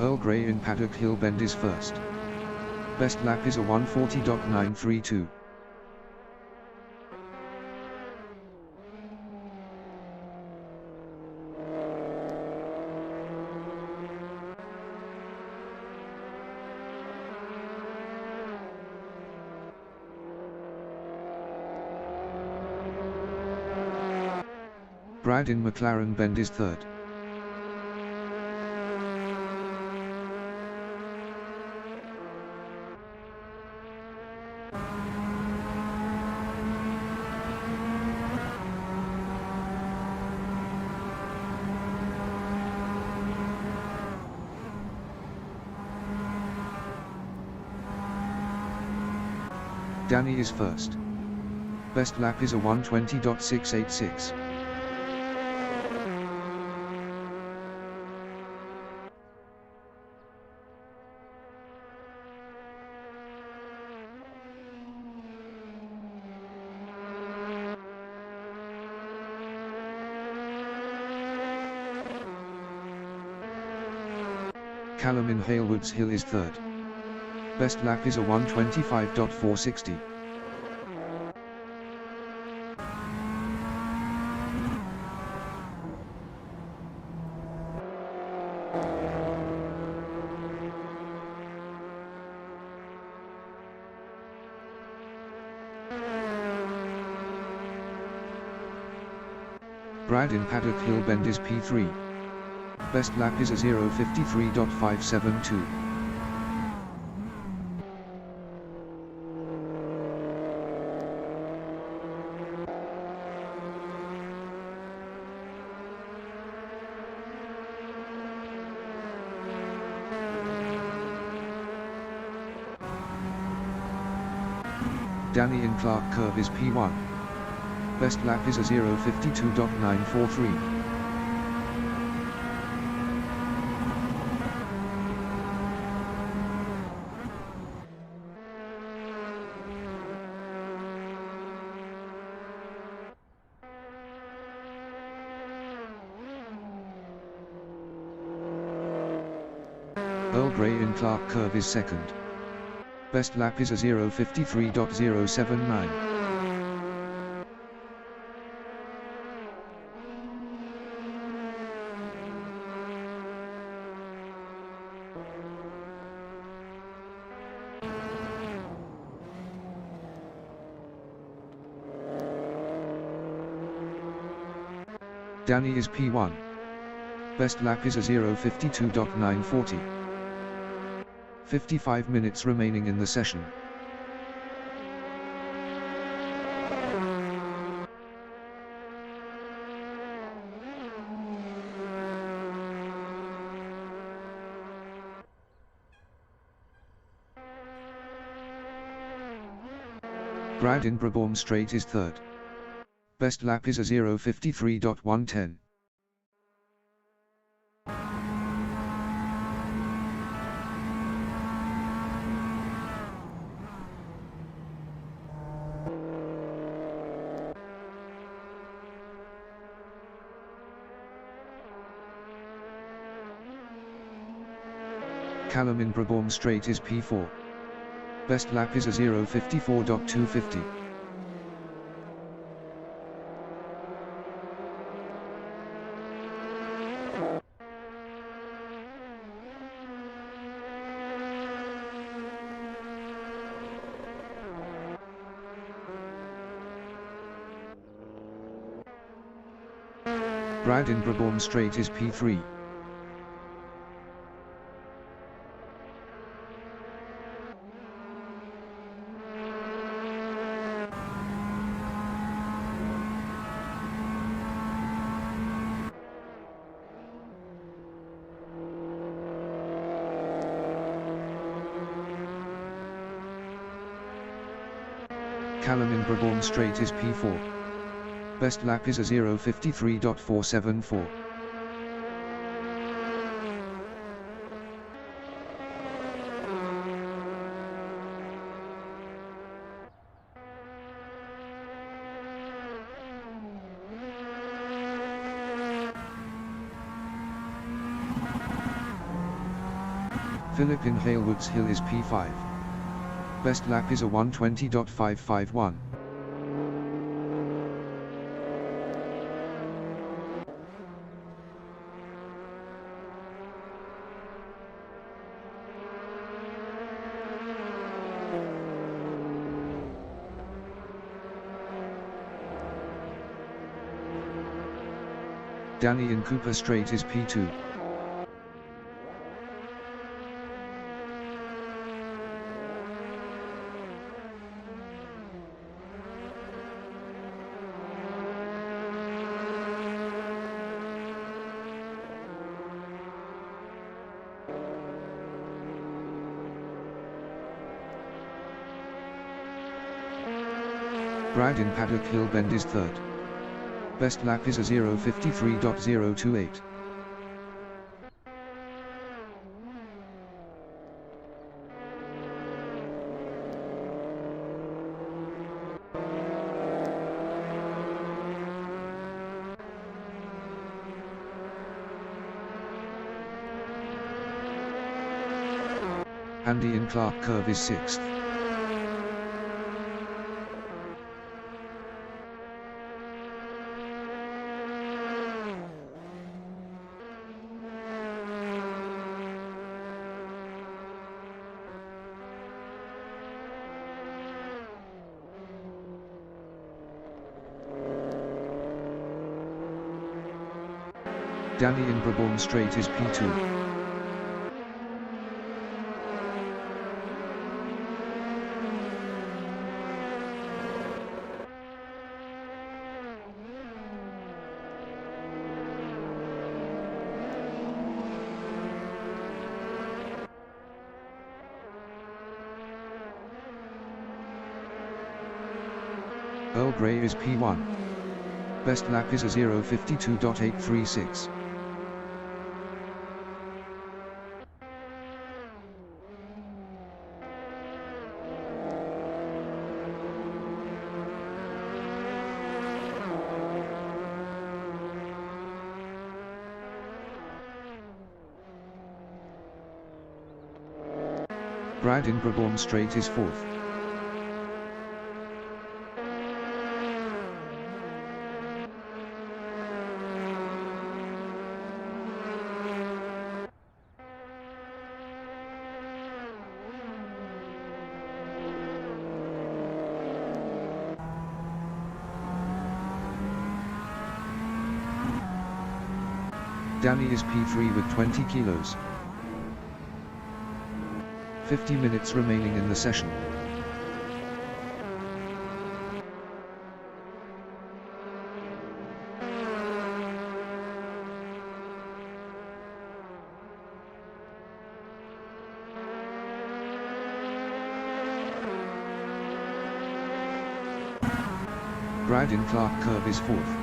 Earl Grey in Paddock Hill Bend is first. Best lap is a 1:40.932. Brad in McLaren Bend is third. Danny is first. Best lap is a 1:20.686. Callum in Halewoods Hill is third. Best lap is a 1:25.460. Brad in Paddock Hill Bend is P3. Best lap is a 0:53.572. Danny in Clark Curve is P1. Best lap is a 0:52.943. Earl Grey in Clark Curve is second. Best lap is a 0:53.079. Danny is P1. Best lap is a 0:52.940. 55 minutes remaining in the session. Brad in Brabham Straight is third. Best lap is a 0:53.110. Callum in Brabham Straight is P4. Best lap is a 0:54.250. Brad in Brabham Straight is P3. Callum in Brabham Straight is P4. Best lap is a 0:53.474. Philip in Halewoods Hill is P5. Best lap is a 1:20.551. Danny in Cooper Straight is P2. Brad in Paddock Hill Bend is third. Best lap is a 0:53.028. Andy in Clark Curve is sixth. Danny in Brabourne Straight is P2. Earl Grey is P1. Best lap is a 0:52.836. Brad in Brabourne Straight is fourth. Danny is P3 with 20 kilos. 50 minutes remaining in the session. Brad in Clark Curve is fourth.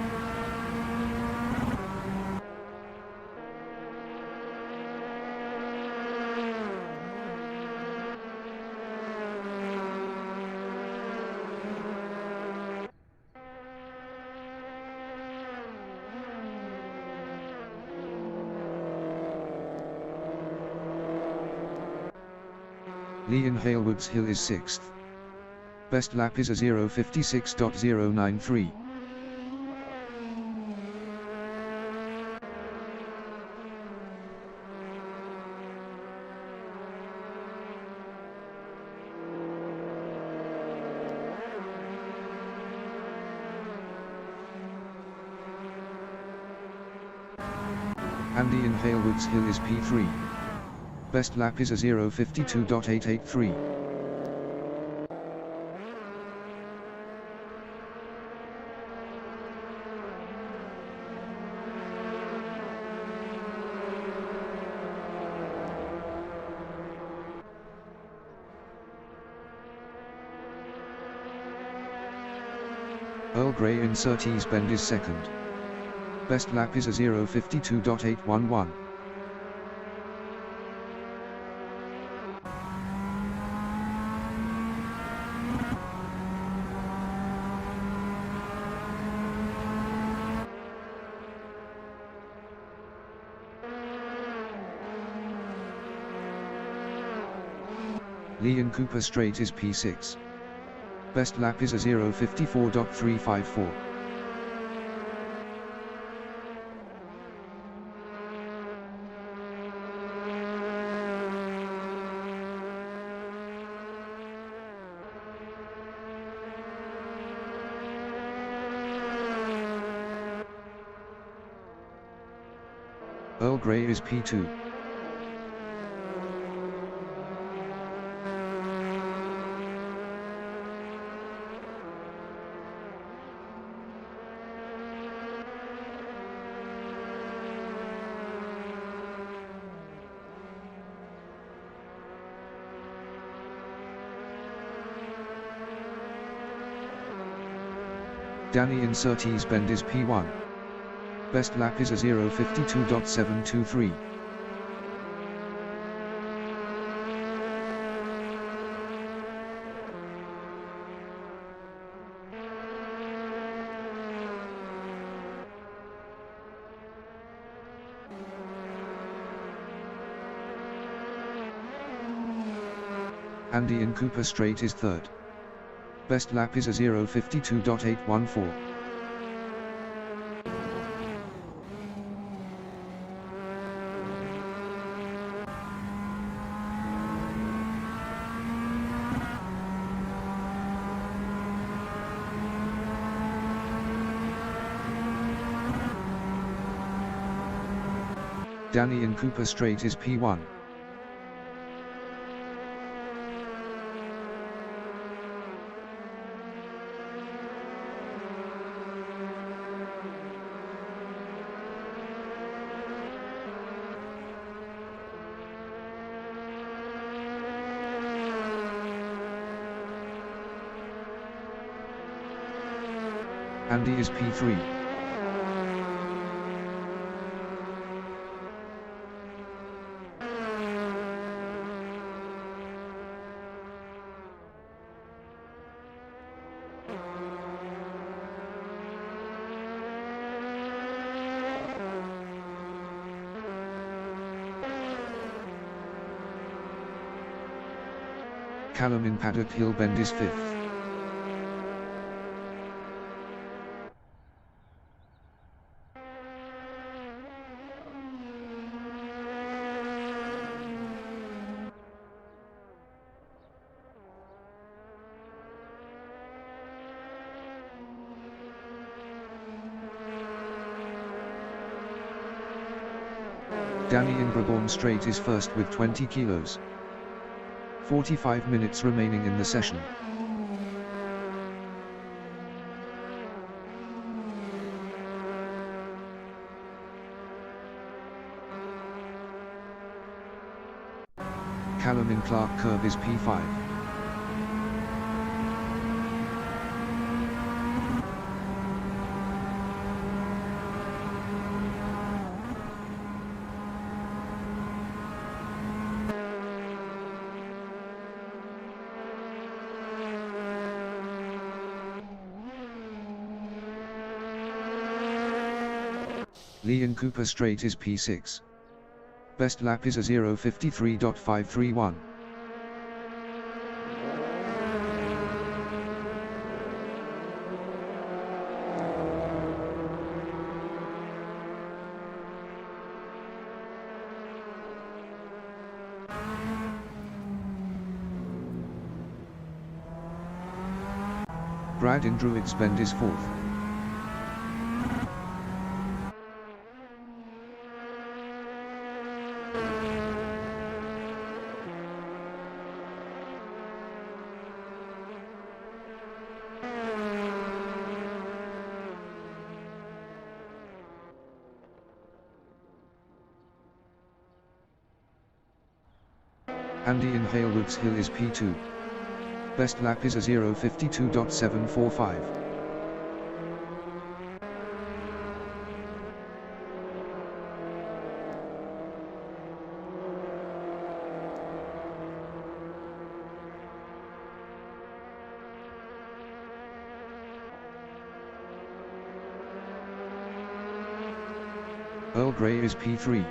Lee in Halewoods Hill is sixth. Best lap is a 0:56.093. Andy in Halewoods Hill is P3. Best lap is a 0:52.883. Earl Grey in Surtees Bend is second. Best lap is a 0:52.811. Leon Cooper Straight is P6. Best lap is a 0:54.354. Earl Grey is P2. Danny in Surtees Bend is P1. Best lap is a 0:52.723. Andy in Cooper Straight is third. Best lap is a 0:52.814. Danny in Cooper Straight is P1. Andy is P3. Callum in Paddock Hill Bend is fifth. Danny in Brabham Straight is first with 20 kilos. 45 minutes remaining in the session. Callum in Clark Curve is P5. Leon Cooper Straight is P6. Best lap is a 0:53.531. Brad in Druids Bend is fourth. Andy in Halewoods Hill is P2. Best lap is a 0:52.745. Earl Grey is P3.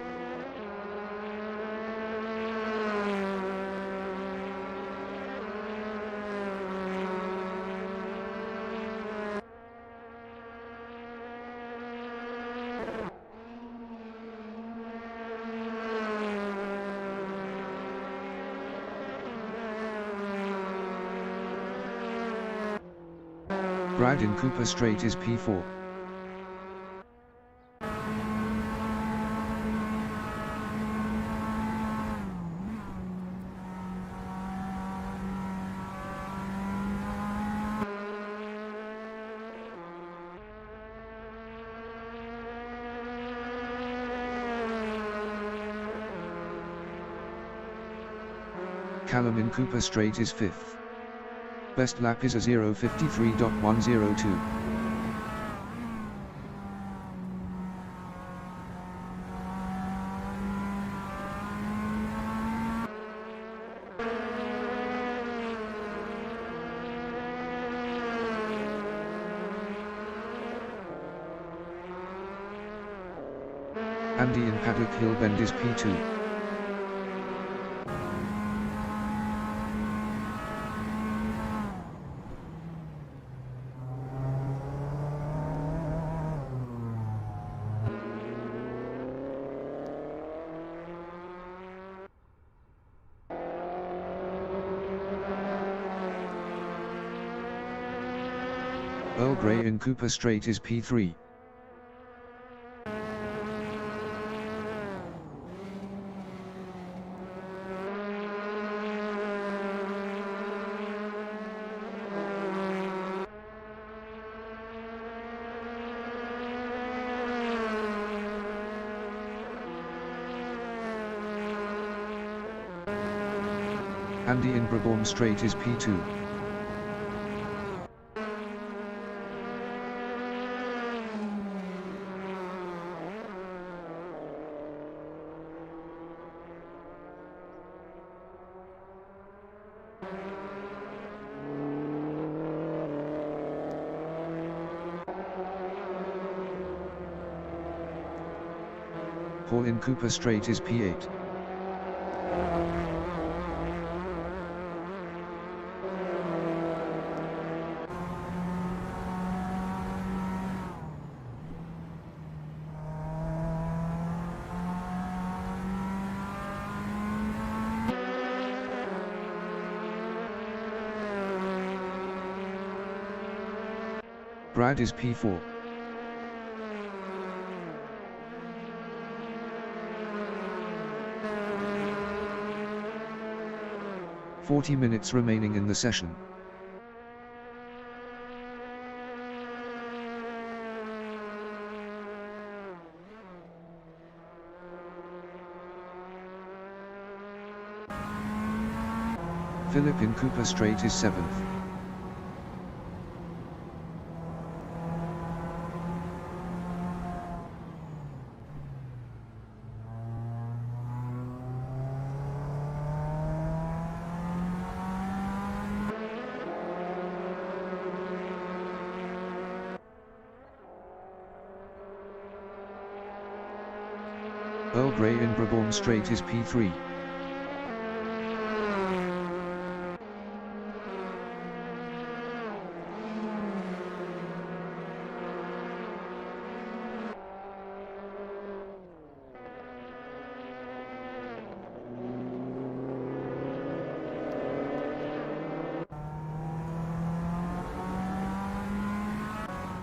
Brad in Cooper Straight is P4. Callum in Cooper Straight is 5th. Best lap is a 0:53.102. Andy in Paddock Hill Bend is P2. Earl Grey in Cooper Straight is P3. Andy in Brabham Straight is P2. Paul in Cooper Straight is P8. Brad is P4. "40 minutes remaining in the session. Philip in Cooper Straight is 7th. Earl Grey in Brabham Straight is P3.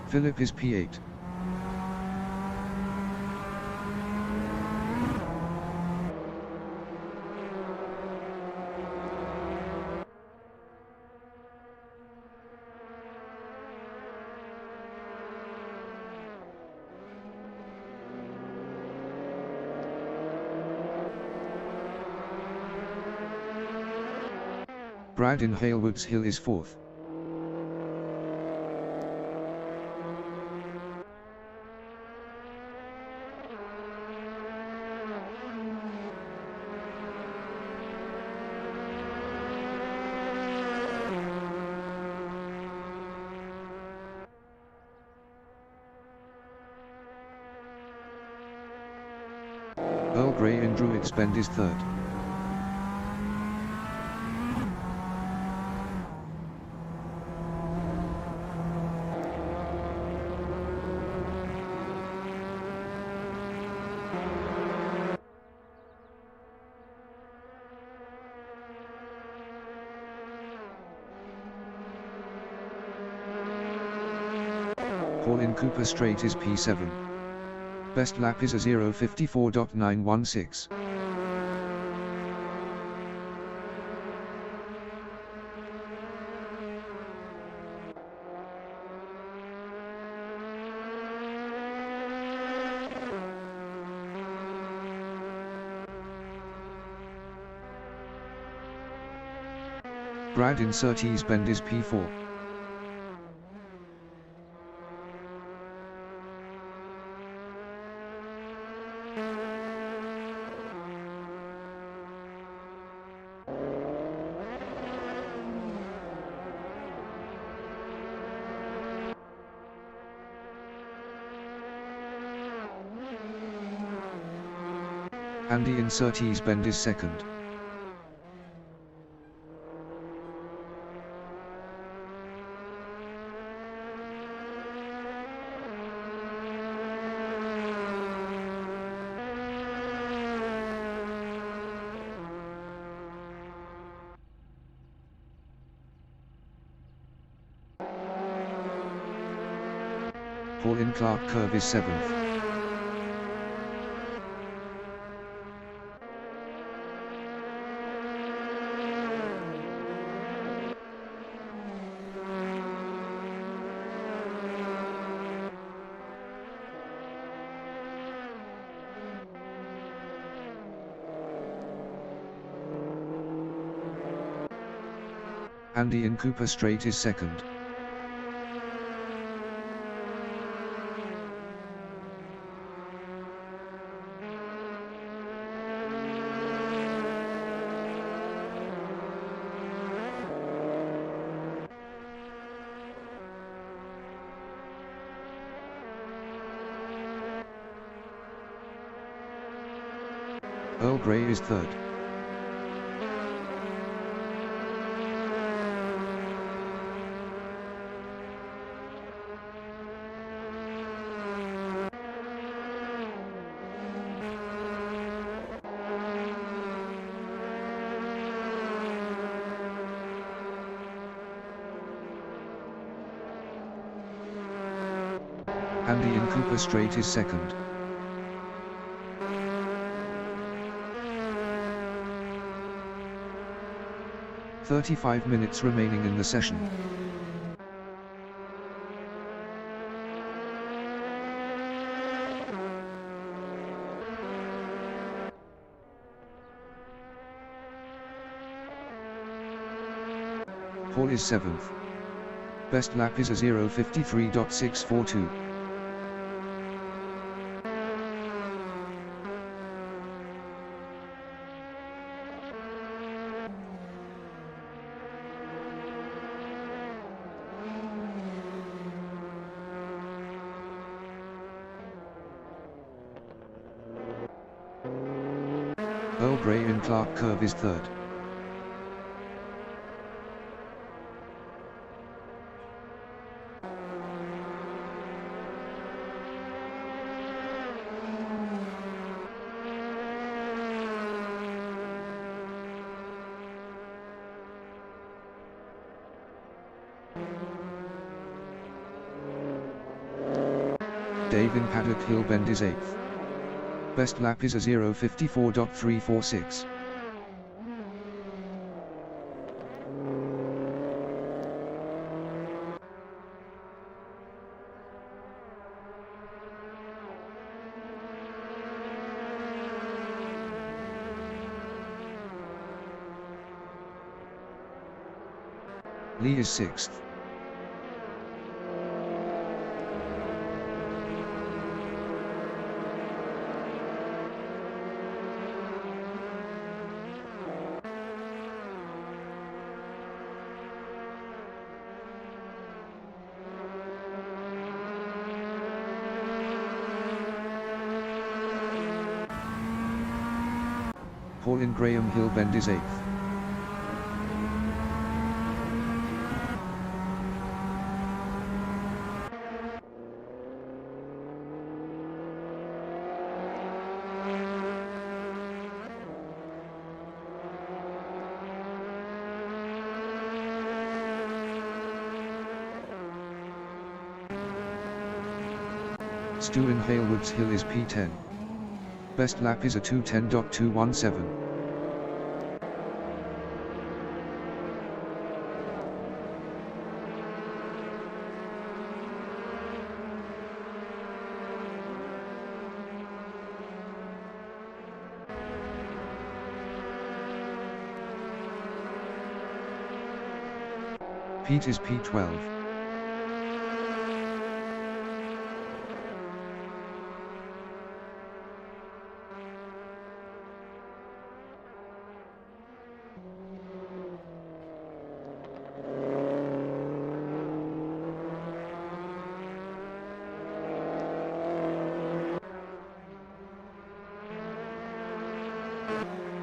Philip is P8. Brad in Halewoods Hill is 4th. Earl Grey in Druids Bend is 3rd. Paul-in Cooper Straight is P7. Best lap is a 0:54.916. Brad in Surtees Bend is P4. Andy in Surtees Bend is second. Paul-in Clark Curve is 7th. Andy in Cooper Straight is second. Earl Grey is third. Andy in Cooper Straight is second. "35 minutes remaining in the session. Paul is 7th. Best lap is a 0:53.642. Earl Grey in Clark Curve is third. Dave in Paddock Hill Bend is 8th. Best lap is a 0:54.346. Lee is 6th. Paul in Graham Hill Bend is 8th. Stu in Halewoods Hill is P10. Best lap is a 2:10.217. Pete is P12.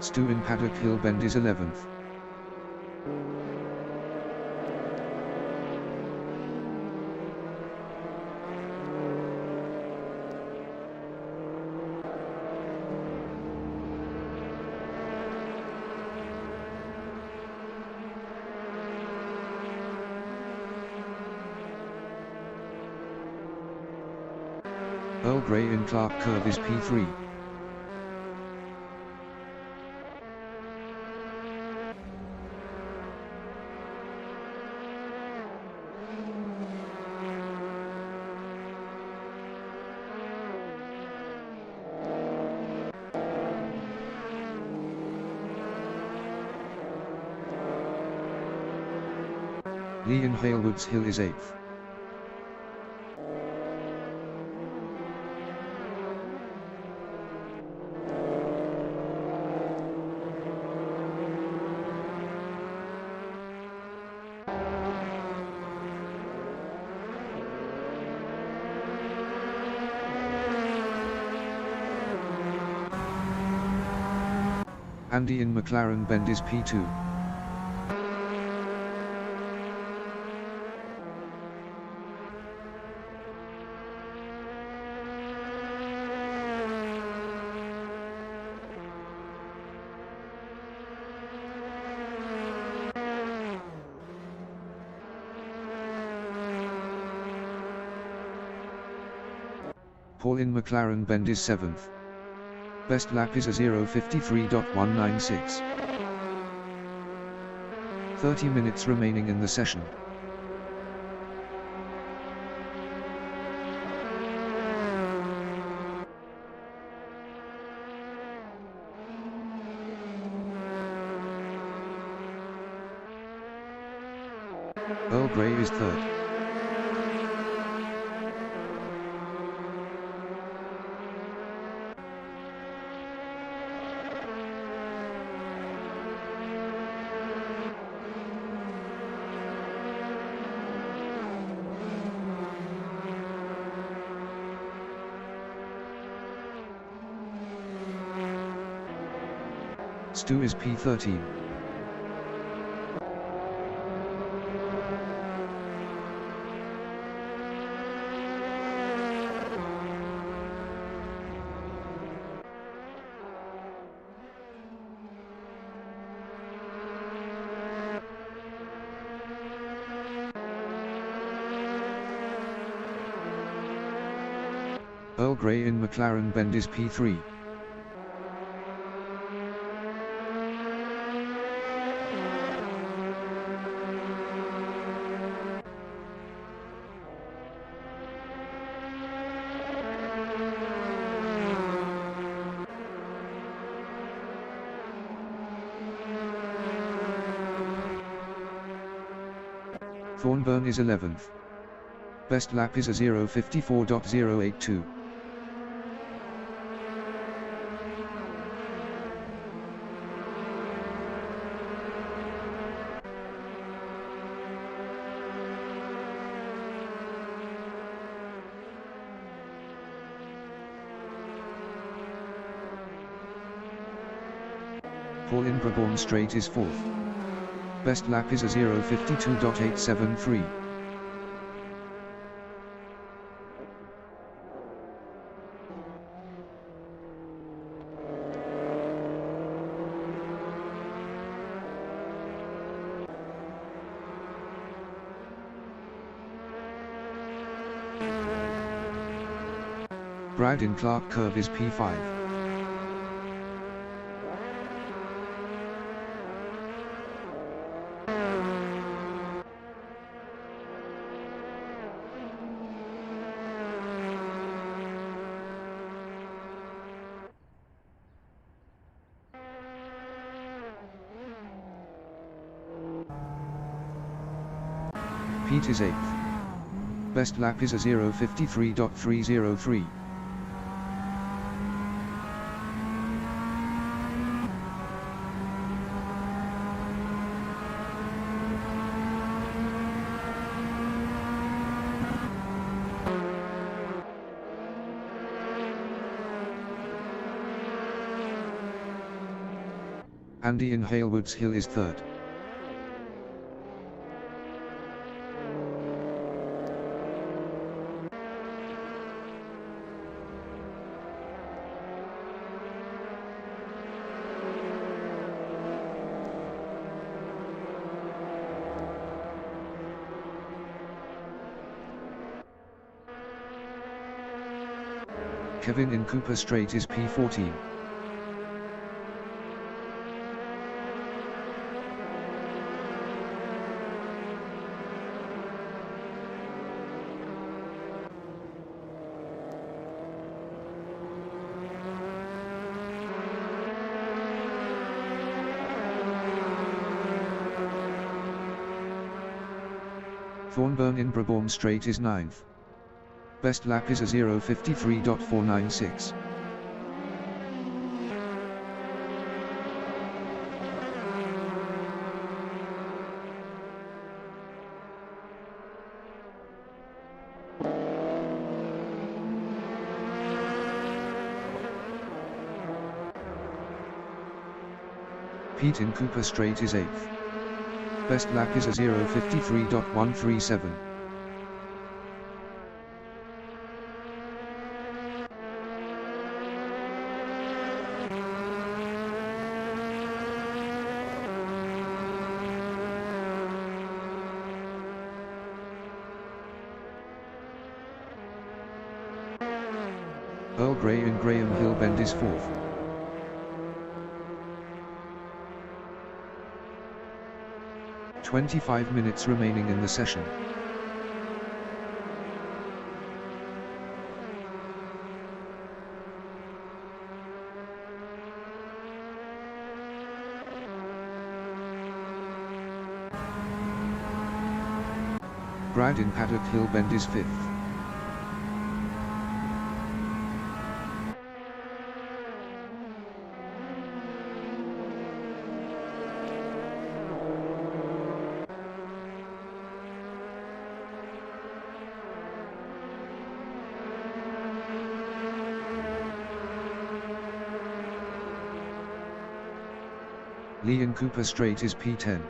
Stu in Paddock Hill Bend is 11th. Earl Grey in Clark Curve is P3. Lee in Halewoods Hill is 8th. Andy in McLaren Bend is P2. Paul in McLaren Bend is 7th. Best lap is a 0:53.196. 30 minutes remaining in the session. Earl Grey is 3rd. Stu is P13. Earl Grey in McLaren Bend is P3. Thornburn is 11th. Best lap is a 0:54.082. Paul in Brabourne Straight is 4th. Best lap is a 0:52.873. Gride Clark curve is P5. Pete is 8th. Best lap is a 0:53.303. Andy in Halewoods Hill is 3rd. Kevin in Cooper Strait is P14. Thornburn in Brabourne Strait is 9th. Best lap is a 0:53.496. Pete in Cooper Strait is 8th. Best lap is a 0:53.137. Earl Grey in Graham Hill Bend is 4th. "25 minutes remaining in the session. Gride in Paddock Hill Bend is 5th. Lee in Cooper Strait is P10.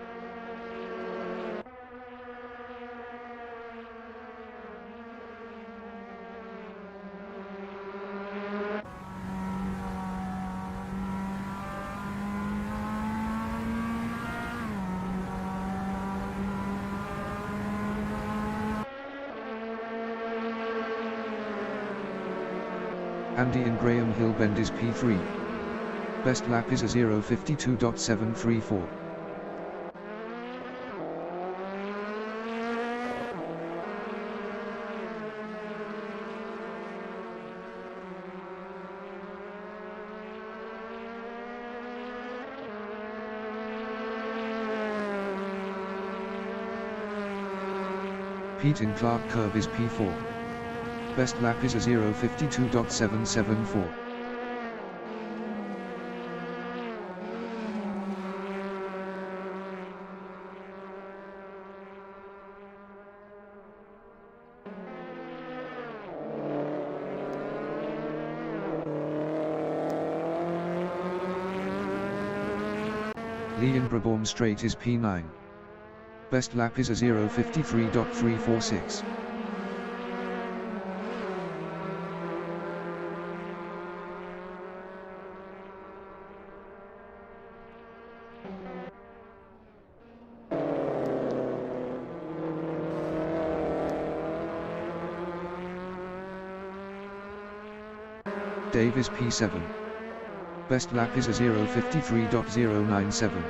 Andy in Graham Hill Bend is P3. Best lap is a 0:52.734. Pete in Clark curve is P4. Best lap is a 0:52.774. Lee in Brabourne Strait is P9. Best lap is a 0:53.346. Dave is P7. Best lap is a 0:53.097.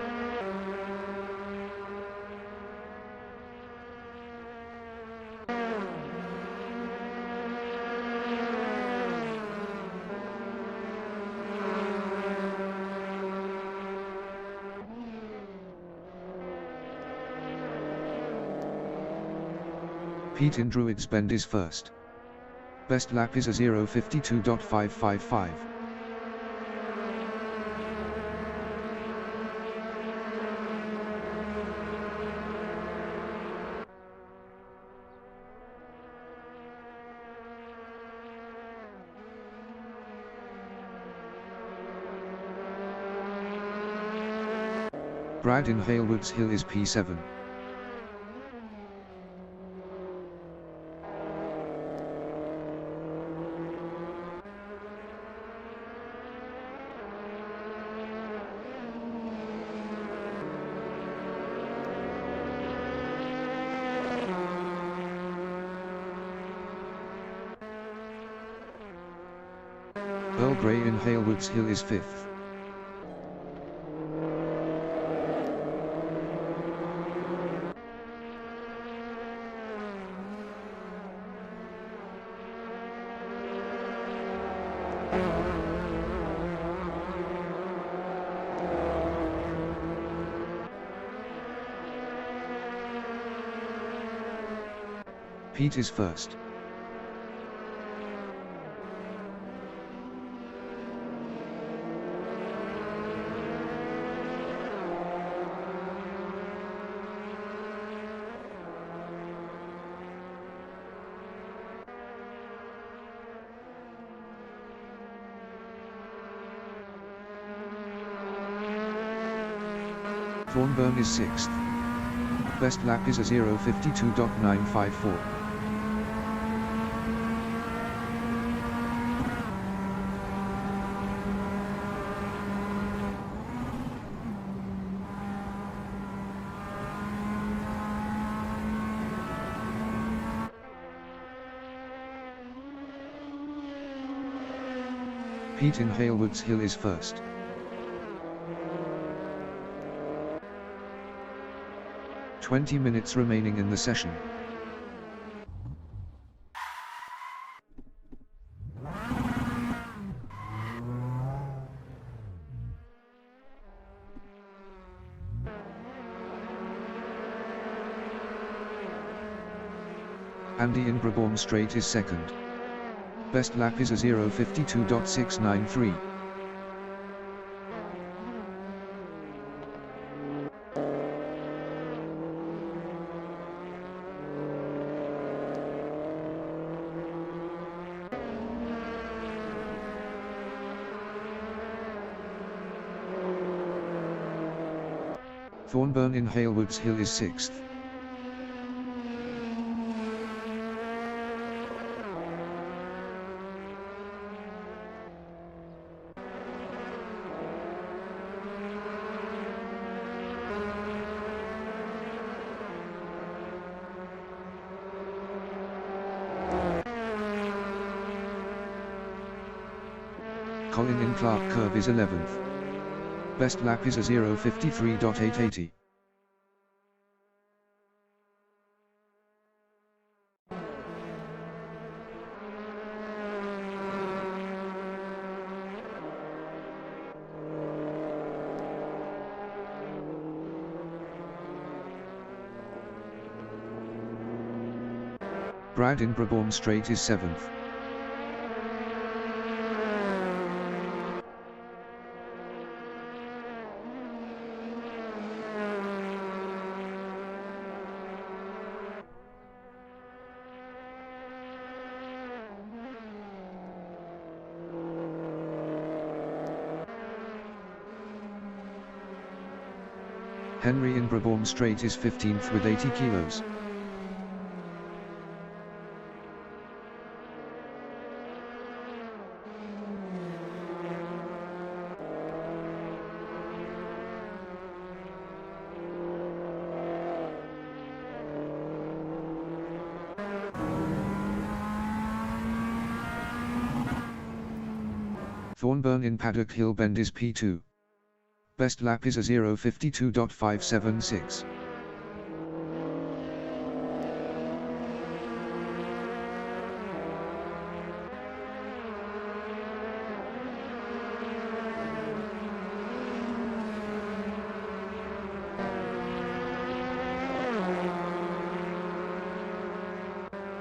Pete in Druid's Bend is first. Best lap is a 0:52.555. Brad in Halewoods Hill is P7. Earl Grey in Halewoods Hill is 5th. Pete is first. Thornburn is 6th. Best lap is a 0:52.954. Pete in Halewoods Hill is first. "20 minutes remaining in the session. Andy in Brabham Straight is second. Best lap is a 0:52.693. Thornburn in Halewoods Hill is 6th. Colin in Clark Curve is 11th. Best lap is a 0:53.880. Brad in Brabham Straight is 7th. Henry in Brabham Straight is 15th with 80 kilos. Thornburn in paddock hill bend is P2. Best lap is a 0:52.576.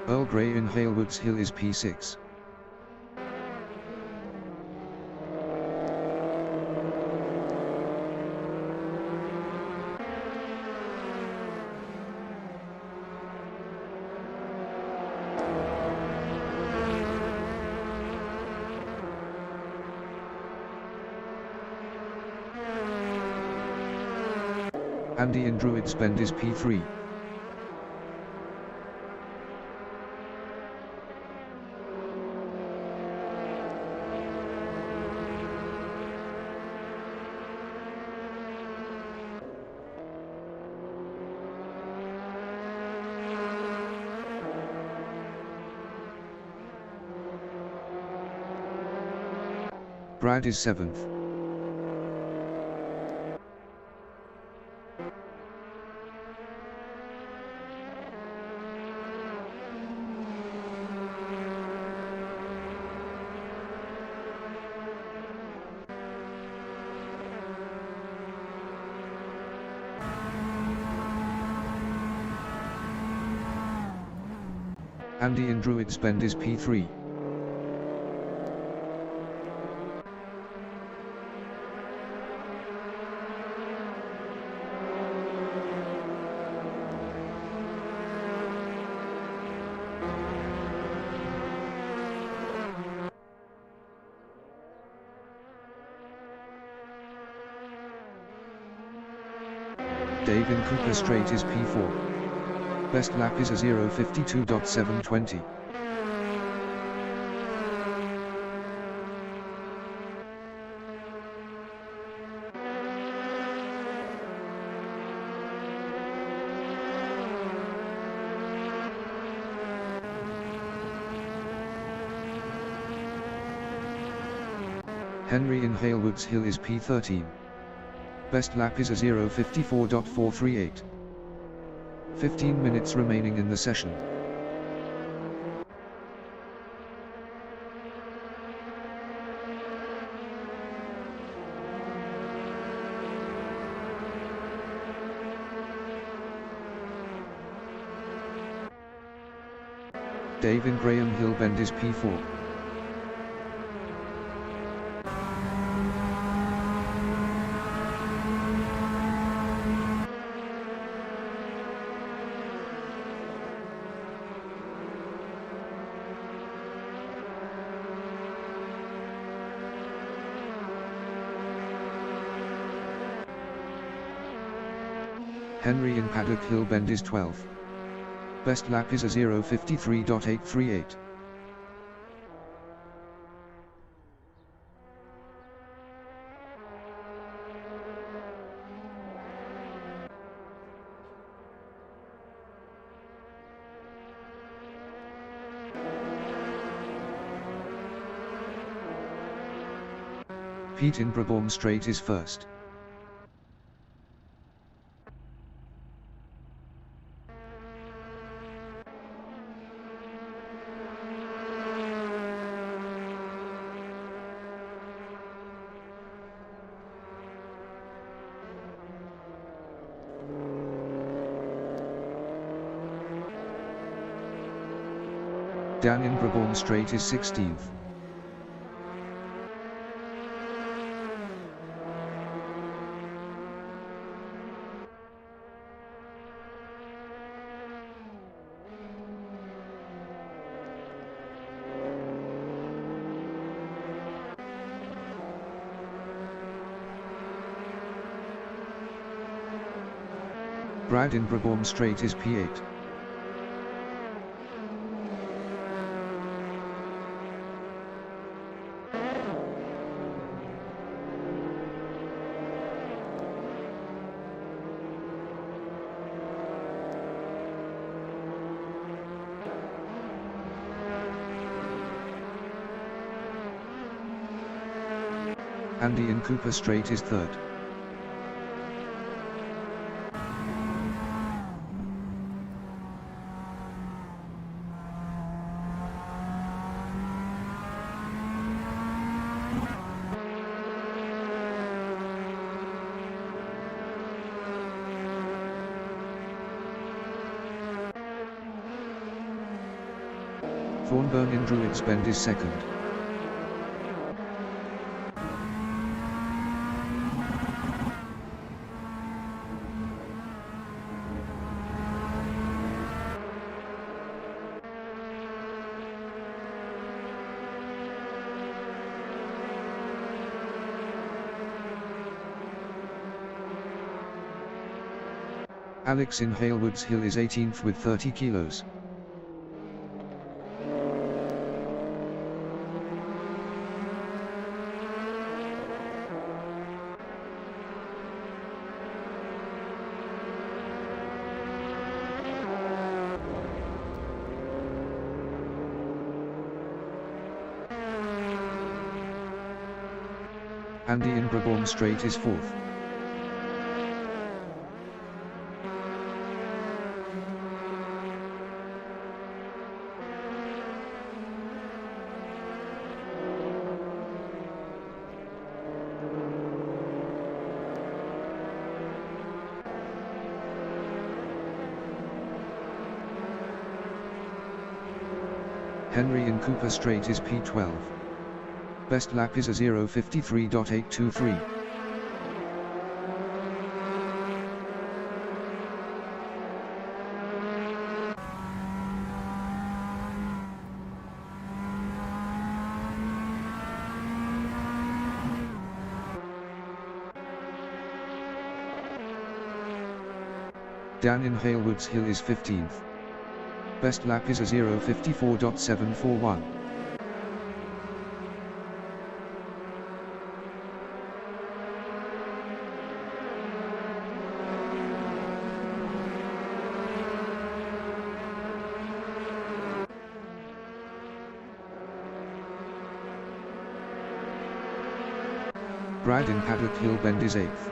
Earl Grey in Halewoods Hill is P6. Andy in Druids Bend is P3. Brad is 7th. Andy in Druids Bend is P3. Dave in Cooper Strait is P4. Best lap is a 0:52.720. Henry in Halewoods Hill is P13. Best lap is a 0:54.438. 15 minutes remaining in the session. Dave in Graham Hill Bend is P4. Henry in Paddock Hill Bend is 12th. Best lap is a 0:53.838. Pete in Brabham Strait is first. Dan in Brabham Strait is 16th. Brad in Brabham Strait is P8. Andy in Cooper Straight is third. Thornburn in Druids Bend is second. Alex in Halewoods Hill is 18th with 30 kilos. Andy in Brabourne Straight is fourth. Henry in Cooper Straight is P12. Best lap is a 0:53.823. Dan in Halewoods Hill is 15th. Best lap is a 0:54.741. Brad in Paddock Hill Bend is 8th.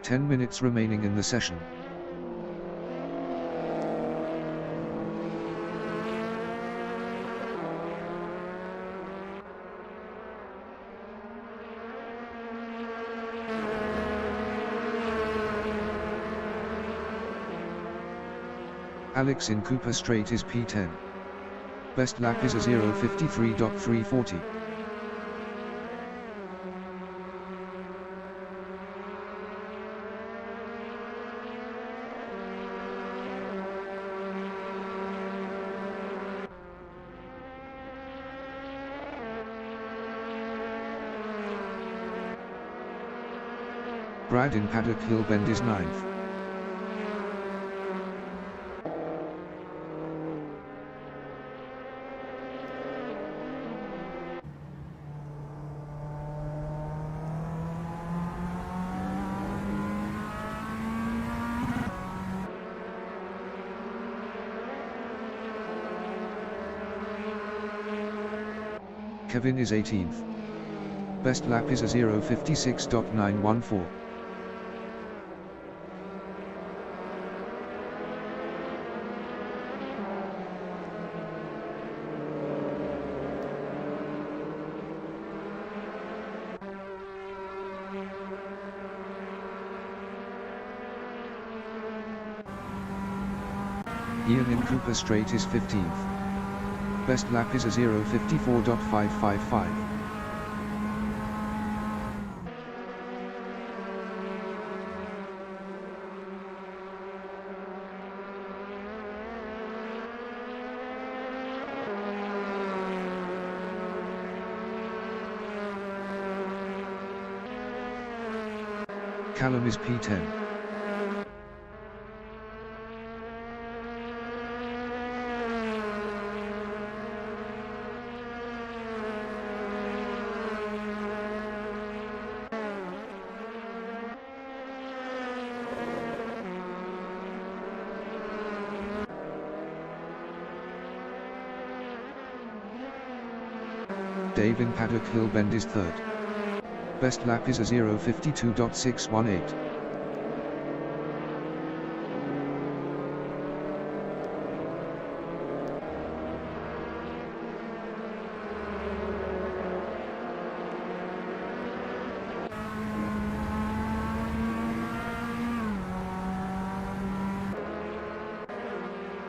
10 minutes remaining in the session. Alex in Cooper Straight is P10. Best lap is a 0:53.340. Brad in Paddock Hill Bend is 9th. Kevin is 18th. Best lap is a 0:56.914. Ian in Cooper Straight is 15th. Best lap is a 0:54.555. Callum is P10. Dave in paddock, Hill bend is third. Best lap is a 0:52.618.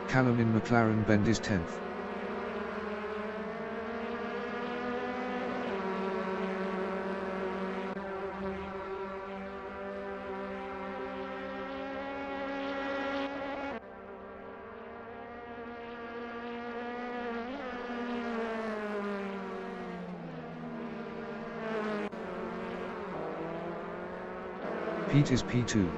Callum in McLaren bend is 10th. Pete is P2.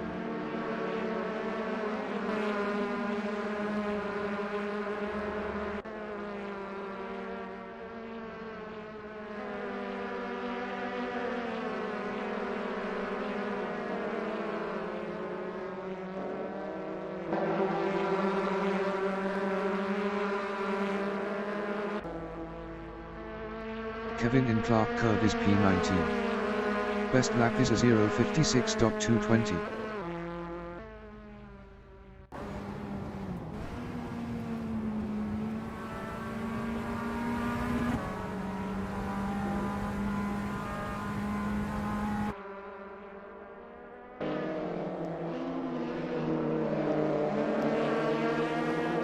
Kevin in Clark curve is P19. Best lap is a 0:56.220.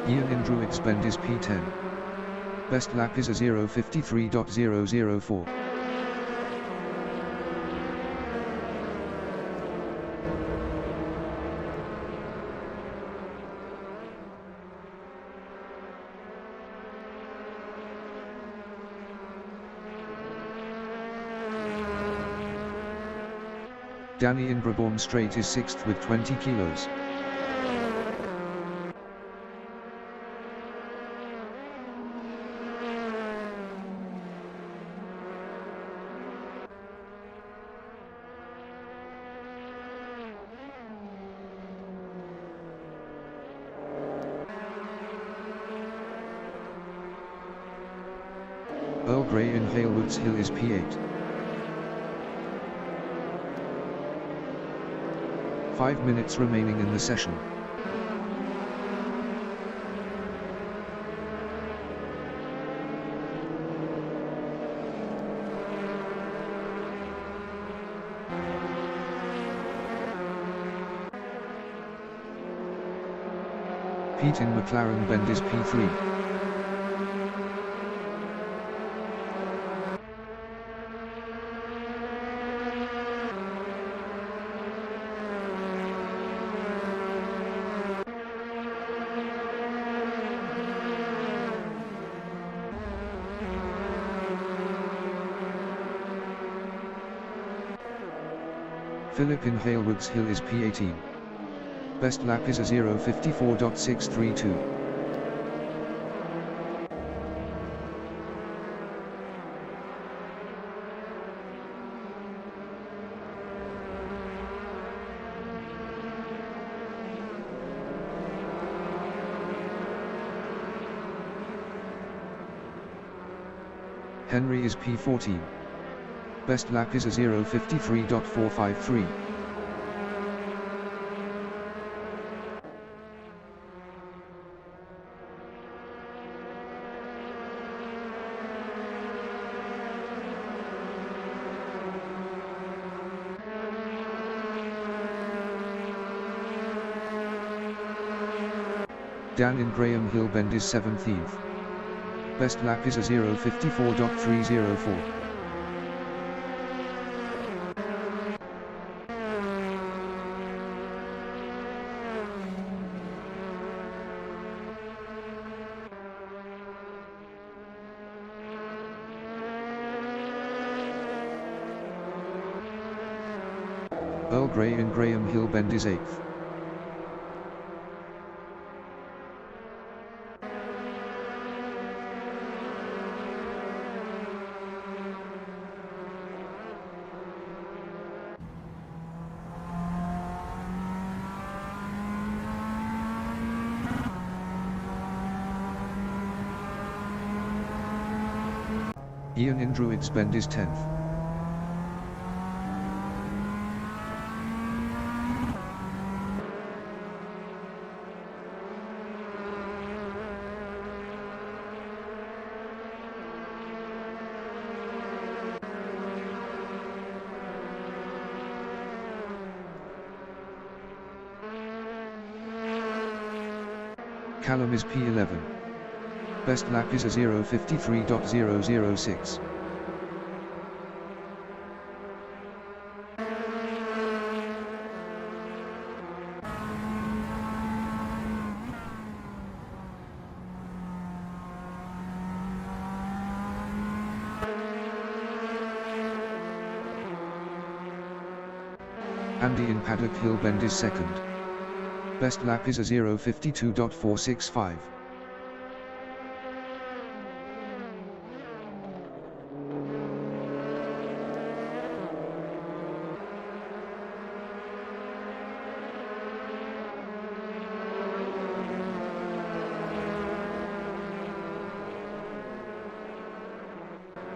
Ian in Druitt's bend is P10. Best lap is a 0:53.004. Danny in Brabham Straight is 6th with 20 kilos. Earl Grey in Halewoods Hill is P8. 5 minutes remaining in the session. Pete in McLaren bend is P3. Philip in Halewoods Hill is P18. Best lap is a 0:54.632. Henry is P14. Best lap is a 0:53.453. Dan in Graham Hill bend is 17th. Best lap is a 0:54.304. Earl Grey in Graham Hill bend is 8th. Ian in Druid's Bend is 10th. Callum is P11. Best lap is a 0:53.006. Andy in Paddock Hill Bend is 2nd. Best lap is a 0:52.465.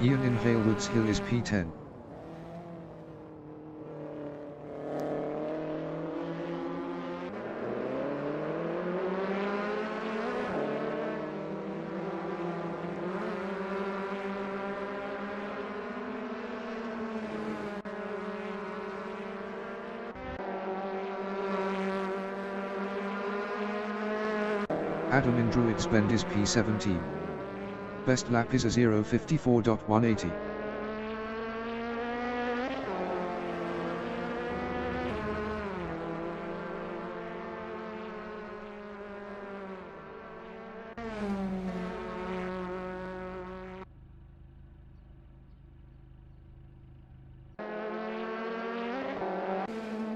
Ian in Halewoods Hill is P10. Adam in Druid's Bend is P17. Best lap is a 0:54.180.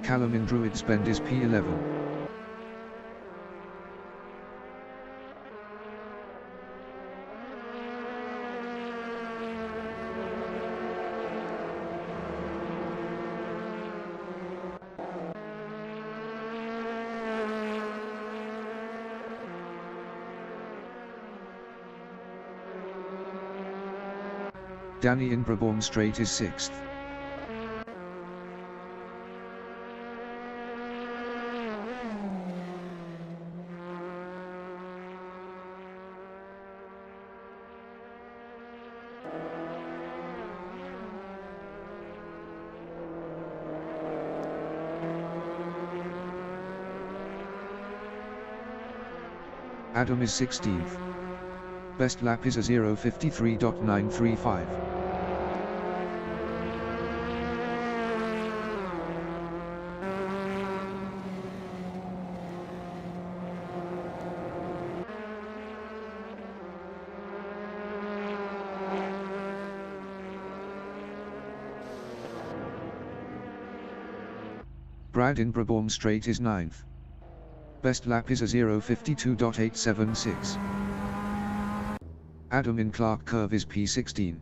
Callum in Druid's Bend is P11. Danny in Brabourne Strait is 6th. Adam is 16th. Best lap is a 0:53.935. Brad in Brabourne Strait is 9th. Best lap is a 0:52.876. Adam in Clark Curve is P16.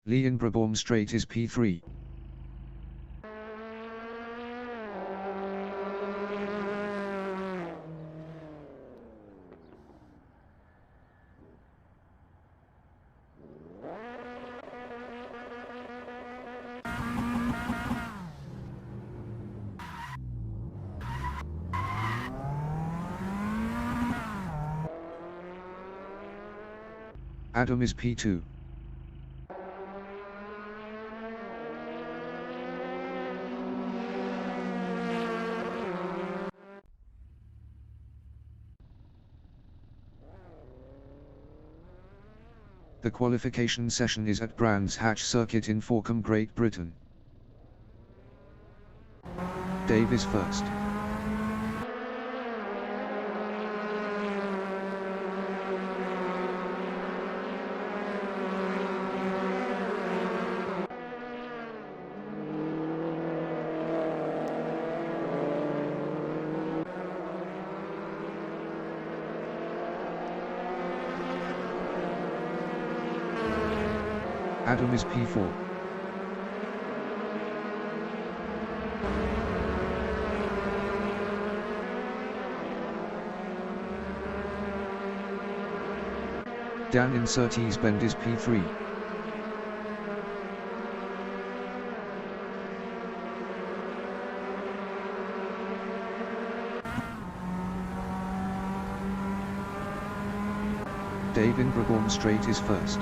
Lee in Brabham straight is P3. Adam is P2. The qualification session is at Brands Hatch Circuit in Forcombe, Great Britain. Dave is first. Adam is P4. Dan in Surtees Bend is P3. Dave in Brabham Straight is first.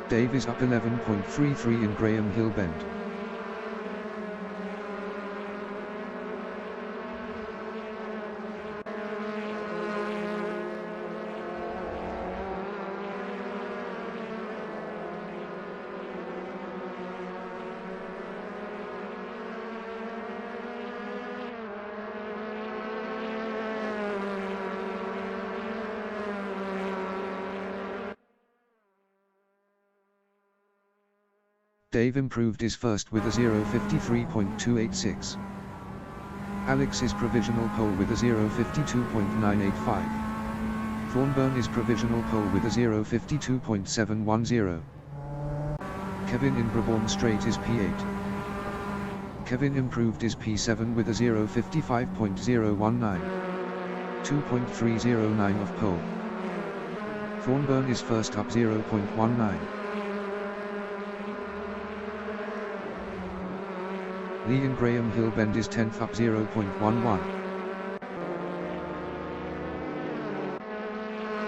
Dave is up 11.33 in Graham Hill Bend. Dave improved his first with a 0:53.286. Alex is provisional pole with a 0:52.985. Thornburn is provisional pole with a 0:52.710. Kevin in Brabham Straight is P8. Kevin improved his P7 with a 0:55.019. 2.309 of pole. Thornburn is first up 0.19. Lee in Graham Hill Bend is 10th up 0.11.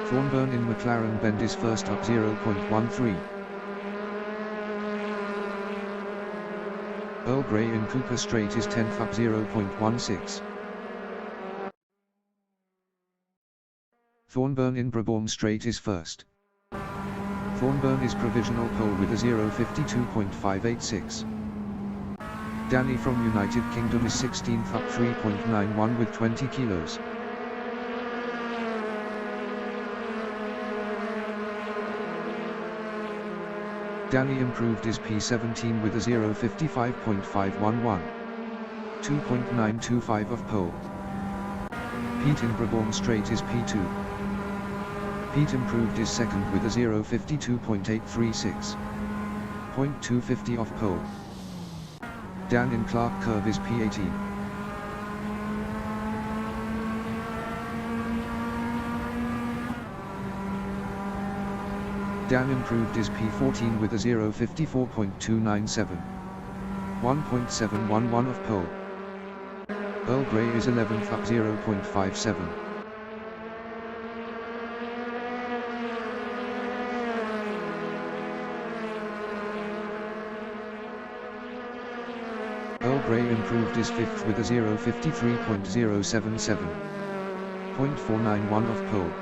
Thornburn in McLaren Bend is first up 0.13. Earl Grey in Cooper Straight is 10th up 0.16. Thornburn in Brabham Straight is first. Thornburn is provisional pole with a 0:52.586. Danny from United Kingdom is 16th up 3.91 with 20 kilos. Danny improved his P17 with a 0:55.511. 2.925 of pole. Pete in Brabham Straight is P2. Pete improved his second with a 0:52.836. 0.250 of pole. Dan in Clark Curve is P18. Dan improved his P14 with a 0:54.297. 1.711 of pole. Earl Grey is 11th up 0.57. Earl Grey improved his fifth with a 0:53.077. 0.491 of pole.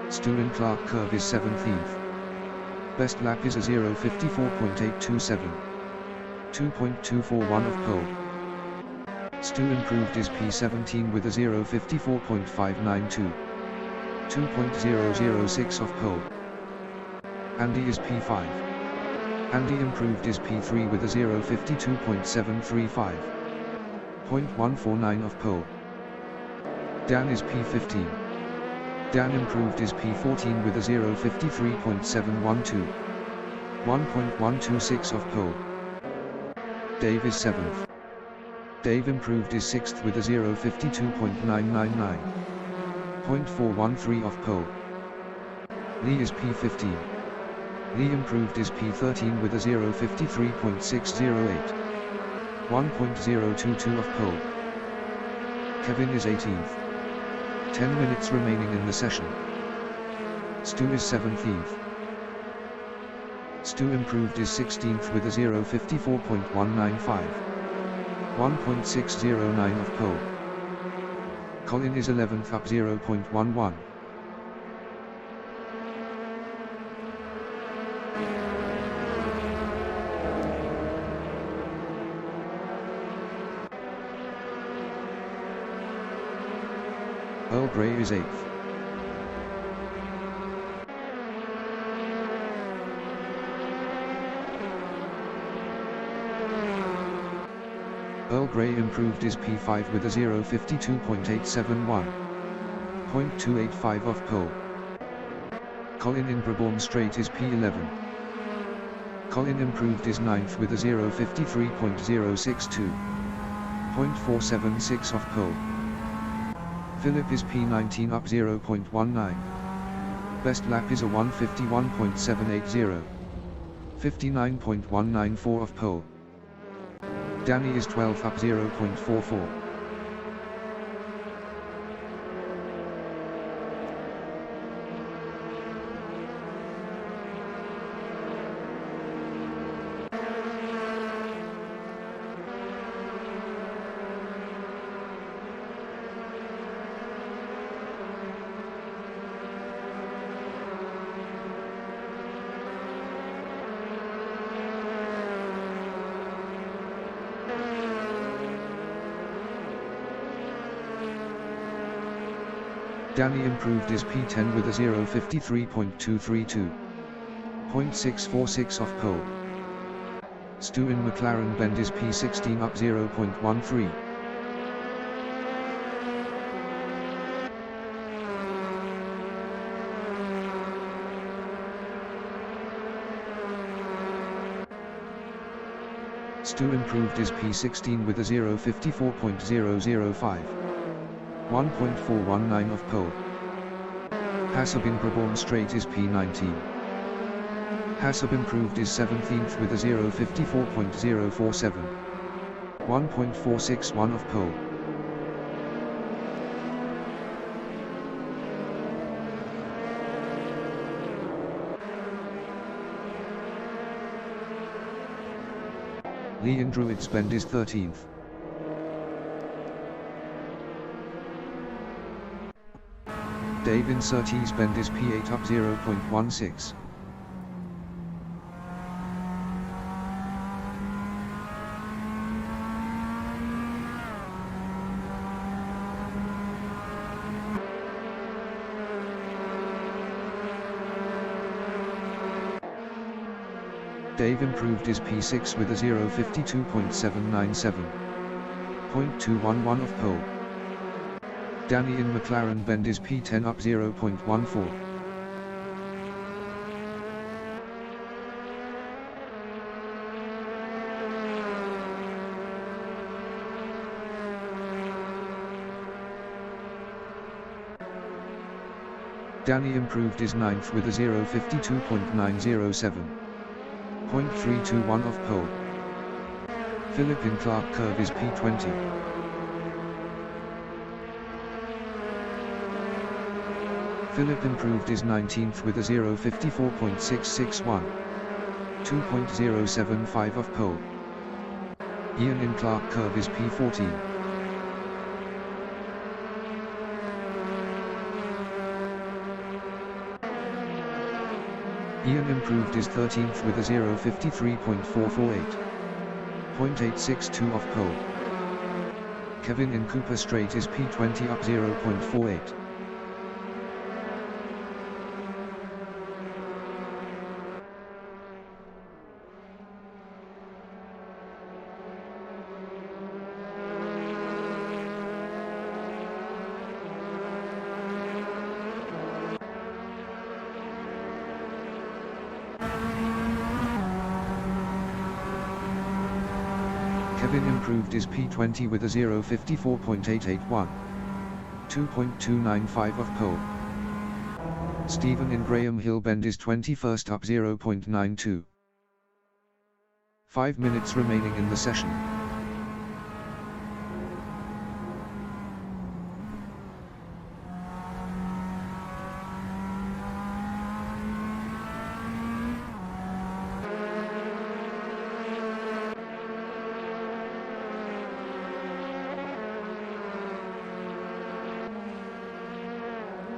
Stu in Clark Curve is 17th. Best lap is a 0:54.827. 2.241 of pole. Stu improved his P17 with a 0:54.592. 2.006 off pole. Andy is P5. Andy improved is P3 with a 0:52.735. 0.149 off pole. Dan is P15. Dan improved is P14 with a 0:53.712. 1.126 off pole. Dave is 7th. Dave improved is 6th with a 0:52.999. 0.413 off pole. Lee is P15. Lee improved is P13 with a 0:53.608. 1.022 off pole. Kevin is 18th. 10 minutes remaining in the session. Stu is 17th. Stu improved is 16th with a 0:54.195. 1.609 off pole. Colin is 11th up 0.11. Earl Grey is 8th. Earl Grey improved is P5 with a 0:52.871. 0.285 off pole. Colin in Brabourne Straight is P11. Colin improved is 9th with a 0:53.062. 0.476 off pole. Philip is P19 up 0.19. Best lap is a 1:51.780. 59.194 off pole. Danny is 12th up 0.44. Danny improved is P10 with a 0:53.232. 0.646 off pole. Stu in McLaren Bend is P16 up 0.13. Stu improved is P16 with a 0:54.005. 1.419 off pole. Hassab in Brabourne Straight is P19. Hassab improved is 17th with a 0:54.047. 1.461 off pole. Lee in Druids Bend is 13th. Dave in Surtees Bend is P8 up 0.16. Dave improved is P6 with a 0:52.797. 0.211 off pole. Danny in McLaren Bend is P10 up 0.14. Danny improved is 9th with a 0:52.907. 0.321 off pole. Philip in Clark Curve is P20. Philip improved is 19th with a 0:54.661. 2.075 off pole. Ian in Clark Curve is P14. Ian improved is 13th with a 0:53.448. 0.862 off pole. Kevin in Cooper Straight is P20 up 0.48. Kevin improved his P20 with a 0:54.881. 2.295 of pole. Stephen in Graham Hill Bend is 21st up 0.92. 5 minutes remaining in the session.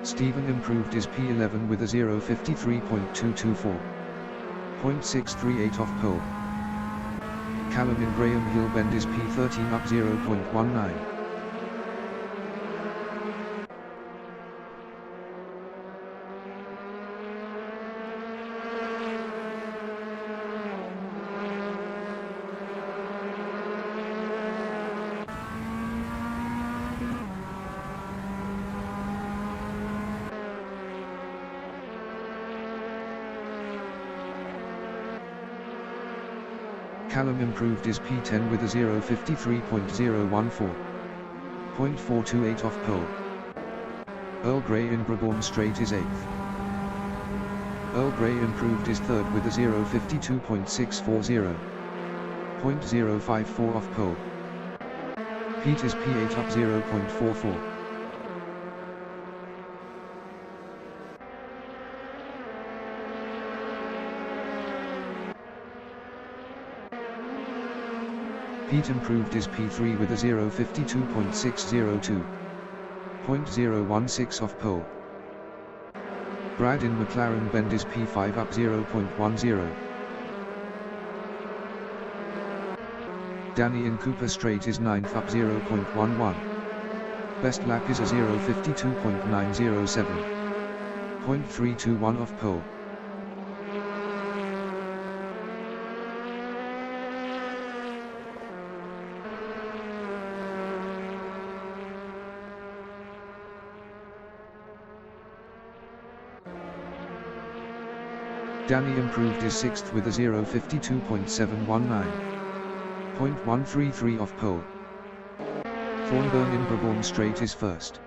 Stephen improved his P11 with a 0:53.224. 0.638 off pole. Callum in Graham Hill Bend is P13 up 0.19. Callum improved his P10 with a 0:53.014. 0.428 off pole. Earl Grey in Brabourne Straight is 8th. Earl Grey improved his 3rd with a 0:52.640. 0.054 off pole. Pete is P8 up 0.44. Pete improved his P3 with a 0:52.602. 0.016 off pole. Brad in McLaren Bend is P5 up 0.10. Danny in Cooper Straight is 9th up 0.11. Best lap is a 0:52.907. 0.321 off pole. Danny improved his 6th with a 0:52.719. 0.133 off pole. Thornburn in Brabourne Straight is 1st.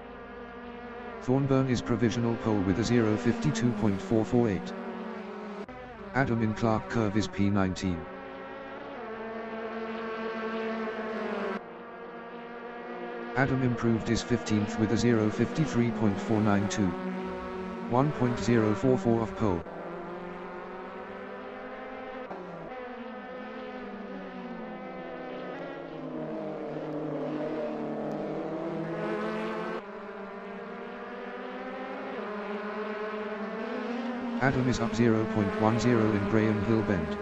Thornburn is provisional pole with a 0:52.448. Adam in Clark Curve is P19. Adam improved his 15th with a 0:53.492. 1.044 off pole. Adam is up 0.10 in Graham Hill Bend.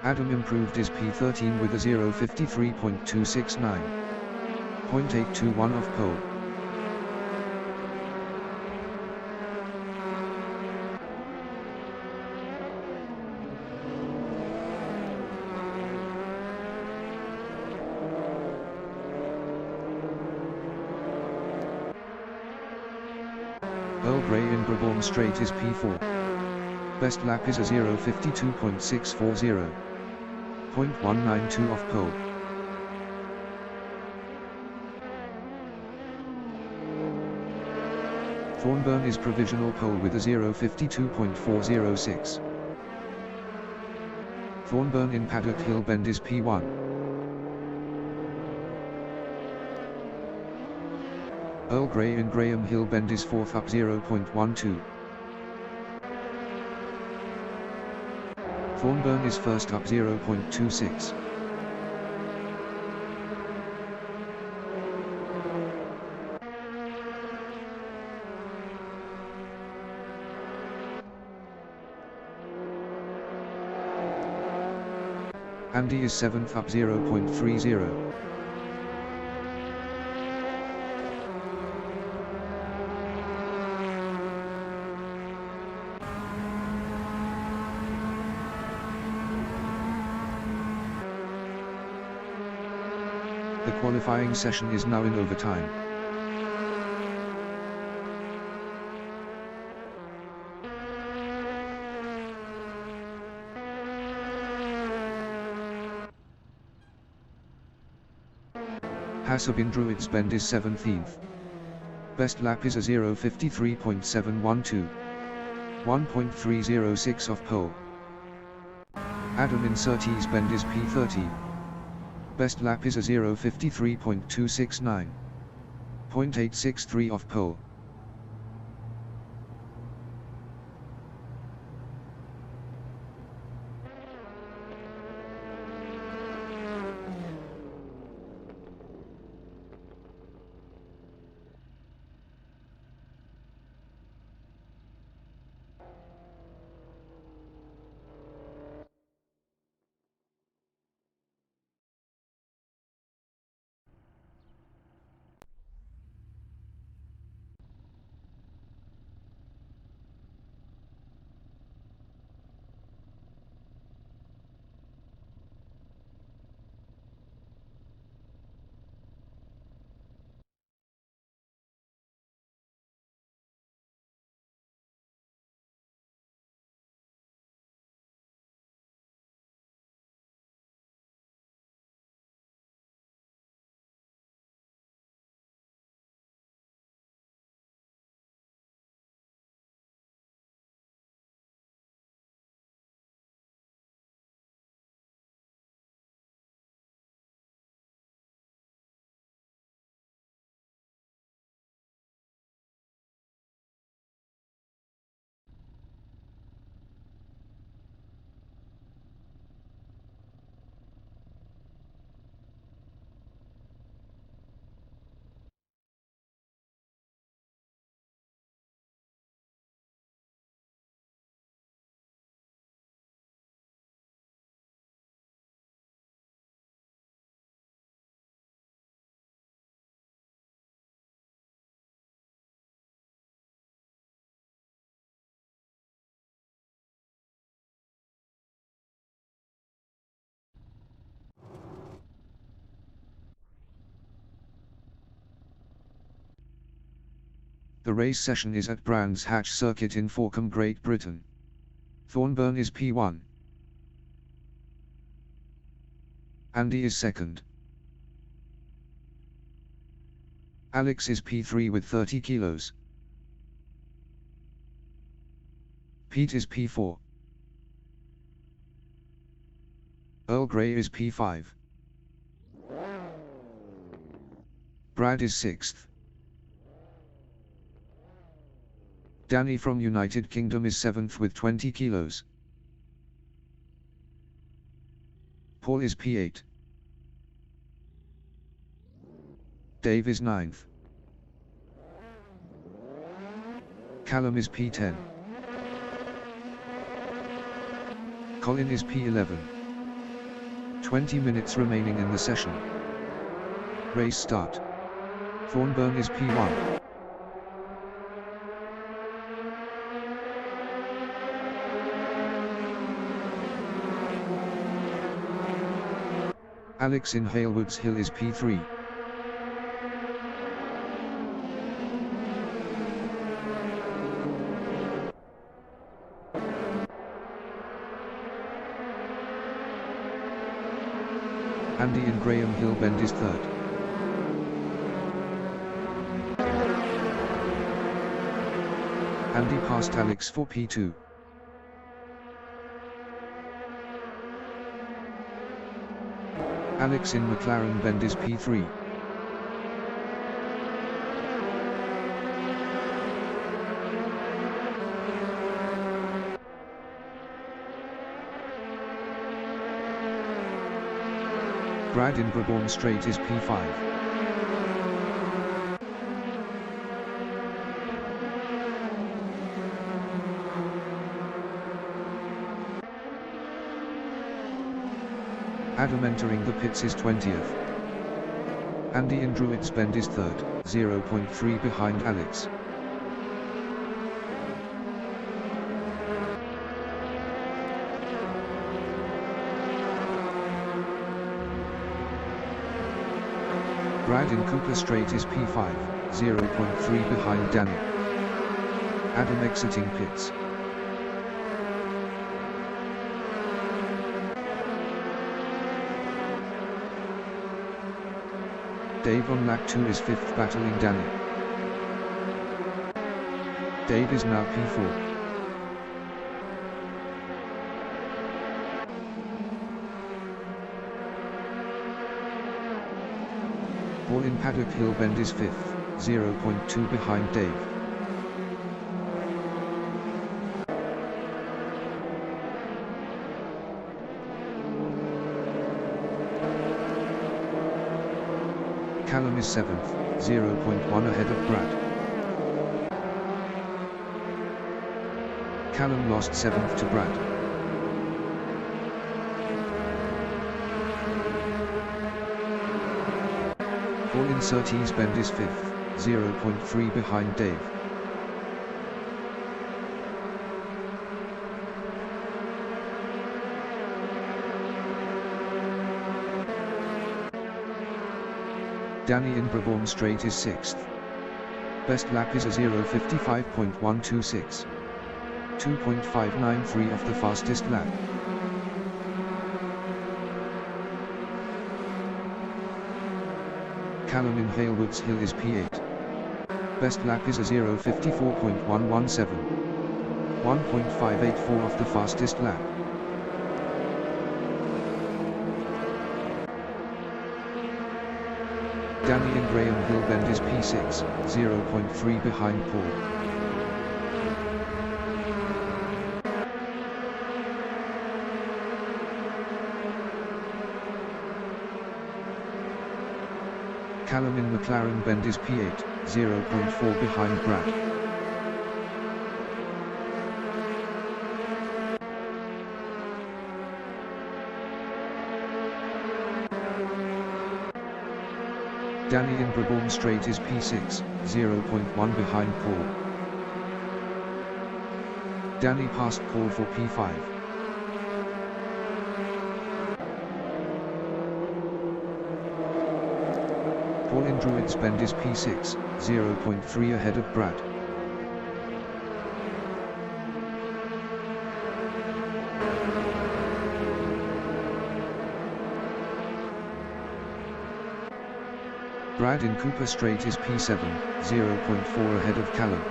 Adam improved his P13 with a 0:53.269. 0.821 off pole. Earl Grey in Brabourne Straight is P4. Best lap is a 0:52.640. 0.192 off pole. Thornburn is provisional pole with a 0:52.406. Thornburn in Paddock Hill Bend is P1. Earl Grey in Graham Hill Bend is 4th up 0.12. Thornburn is 1st up 0.26. Andy is 7th up 0.30. The qualifying session is now in overtime. Hasabin Druids Bend is 17th. Best lap is a 0:53.712. 1.306 off pole. Adam in Surtees Bend is P13. Best lap is a 0:53.269. 0.863 off pole. The race session is at Brands Hatch Circuit in Forcombe, Great Britain. Thornburn is P1. Andy is second. Alex is P3 with 30 kilos. Pete is P4. Earl Grey is P5. Brad is 6th. Danny from United Kingdom is 7th with 20 kilos. Paul is P8. Dave is 9th. Callum is P10. Colin is P11. 20 minutes remaining in the session. Race start. Thornburn is P1. Alex in Halewoods Hill is P3. Andy in Graham Hill Bend is 3rd. Andy passed Alex for P2. Alex in McLaren Bend is P3. Brad in Brabourne Strait is P5. Adam entering the pits is 20th. Andy in Druids Bend is 3rd, 0.3 behind Alex. Brad in Cooper Straight is P5, 0.3 behind Danny. Adam exiting pits. Dave on lap 2 is 5th battling Danny. Dave is now P4. Paul in Paddock Hill Bend is 5th, 0.2 behind Dave. Callum is 7th, 0.1 ahead of Brad. Callum lost 7th to Brad. Paul in Surtees Bend is 5th, 0.3 behind Dave. Danny in Brabourne Straight is 6th. Best lap is a 0:55.126. 2.593 off the fastest lap. Callum in Halewoods Hill is P8. Best lap is a 0:54.117. 1.584 off the fastest lap. Danny in Graham Hill Bend is P6, 0.3 behind Paul. Callum in McLaren Bend is P8, 0.4 behind Brad. Danny in Brabourne Straight is P6, 0.1 behind Paul. Danny passed Paul for P5. Paul in Druids Bend is P6, 0.3 ahead of Brad. Brad in Cooper Straight is P7, 0.4 ahead of Callum.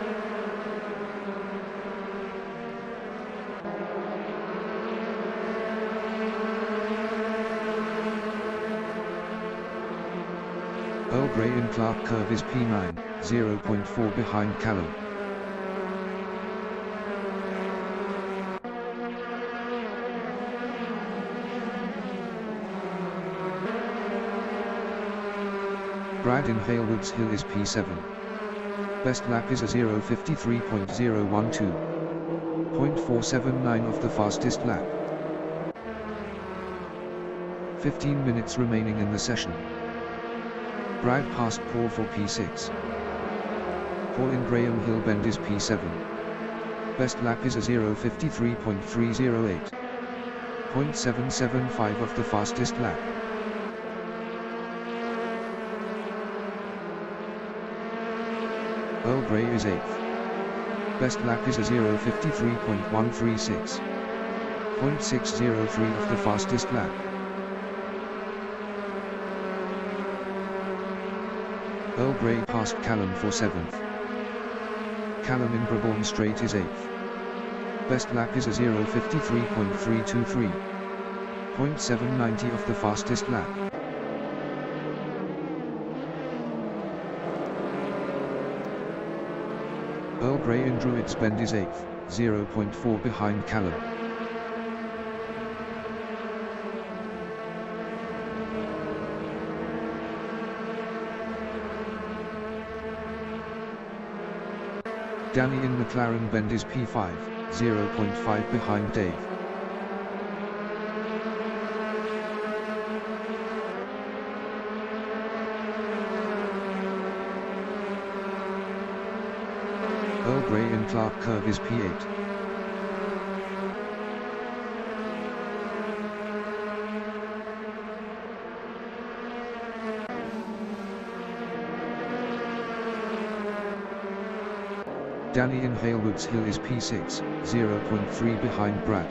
Earl Grey in Clark Curve is P9, 0.4 behind Callum. Brad in Halewoods Hill is P7. Best lap is a 0:53.012. 0.479 off the fastest lap. 15 minutes remaining in the session. Brad passed Paul for P6. Paul in Graham Hill Bend is P7. Best lap is a 0:53.308. 0.775 off the fastest lap. Earl Grey is 8th. Best lap is a 0:53.136. 0.603 off the fastest lap. Earl Grey passed Callum for 7th. Callum in Brabourne Straight is 8th. Best lap is a 0:53.323. 0.790 off the fastest lap. Earl Grey in Druids Bend is 8th, 0.4 behind Callum. Danny in McLaren Bend is P5, 0.5 behind Dave. Earl Grey in Clark Curve is P8. Danny in Halewoods Hill is P6, 0.3 behind Brad.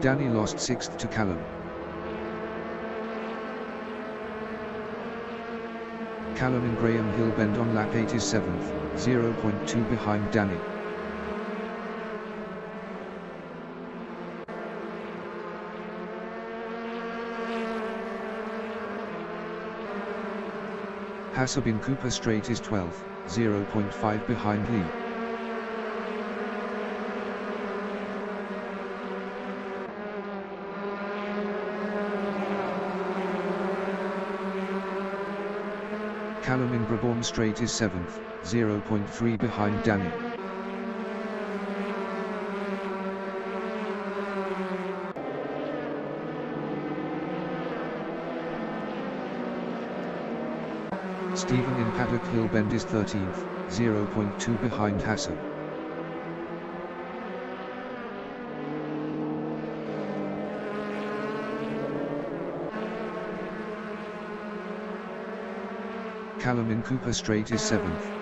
Danny lost 6th to Callum. Callum in Graham Hill Bend on lap 8 is 7th, 0.2 behind Danny. Hassab in Cooper Straight is 12th, 0.5 behind Lee. Callum in Brabourne Straight is 7th, 0.3 behind Danny. Stephen in Paddock Hill Bend is 13th, 0.2 behind Hassab. Callum in Cooper Straight is 7th.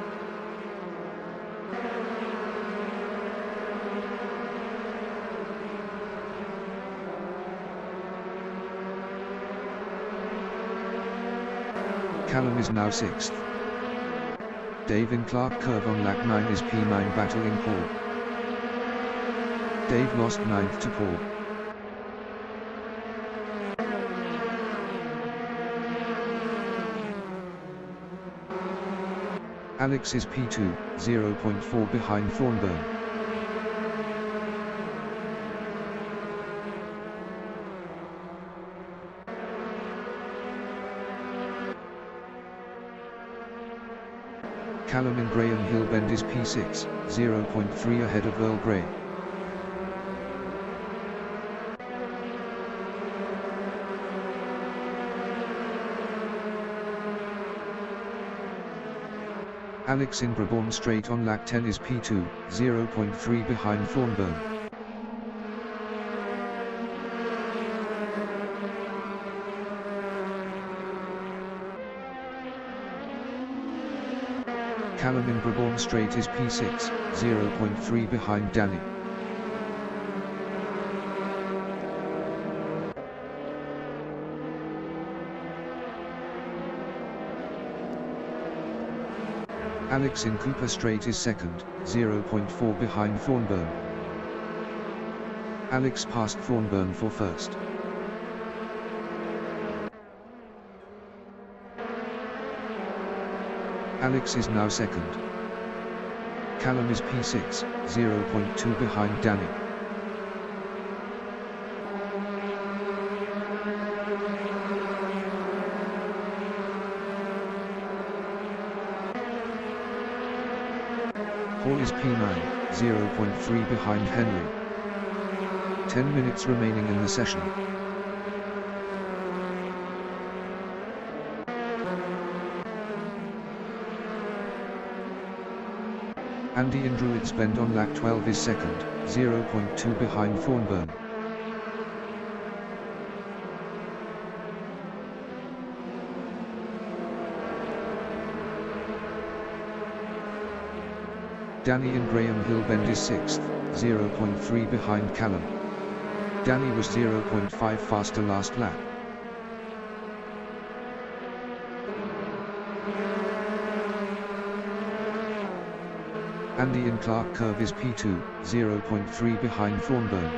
Callum is now 6th. Dave in Clark Curve on lap 9 is P9 battling Paul. Dave lost 9th to Paul. Alex is P2, 0.4 behind Thornburn. Callum in Graham Hill Bend is P6, 0.3 ahead of Earl Grey. Alex in Brabourne Straight on lap 10 is P2, 0.3 behind Thornburn. Callum in Brabourne Straight is P6, 0.3 behind Danny. Alex in Cooper Straight is 2nd, 0.4 behind Thornburn. Alex passed Thornburn for 1st. Alex is now 2nd. Callum is P6, 0.2 behind Danny. Paul is P9, 0.3 behind Henry. 10 minutes remaining in the session. Andy in Druids Bend on lap 12 is 2nd, 0.2 behind Thornburn. Danny in Graham Hill Bend is 6th, 0.3 behind Callum. Danny was 0.5 faster last lap. Andy in Clark Curve is P2, 0.3 behind Thornburn.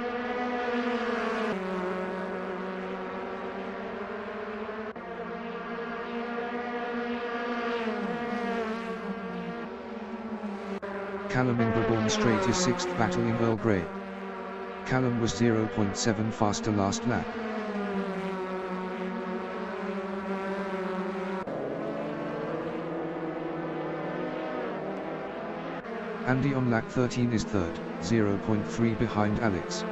Callum in Brabourne Straight is 6th battling Earl Grey. Callum was 0.7 faster last lap. Andy on lap 13 is 3rd, 0.3 behind Alex.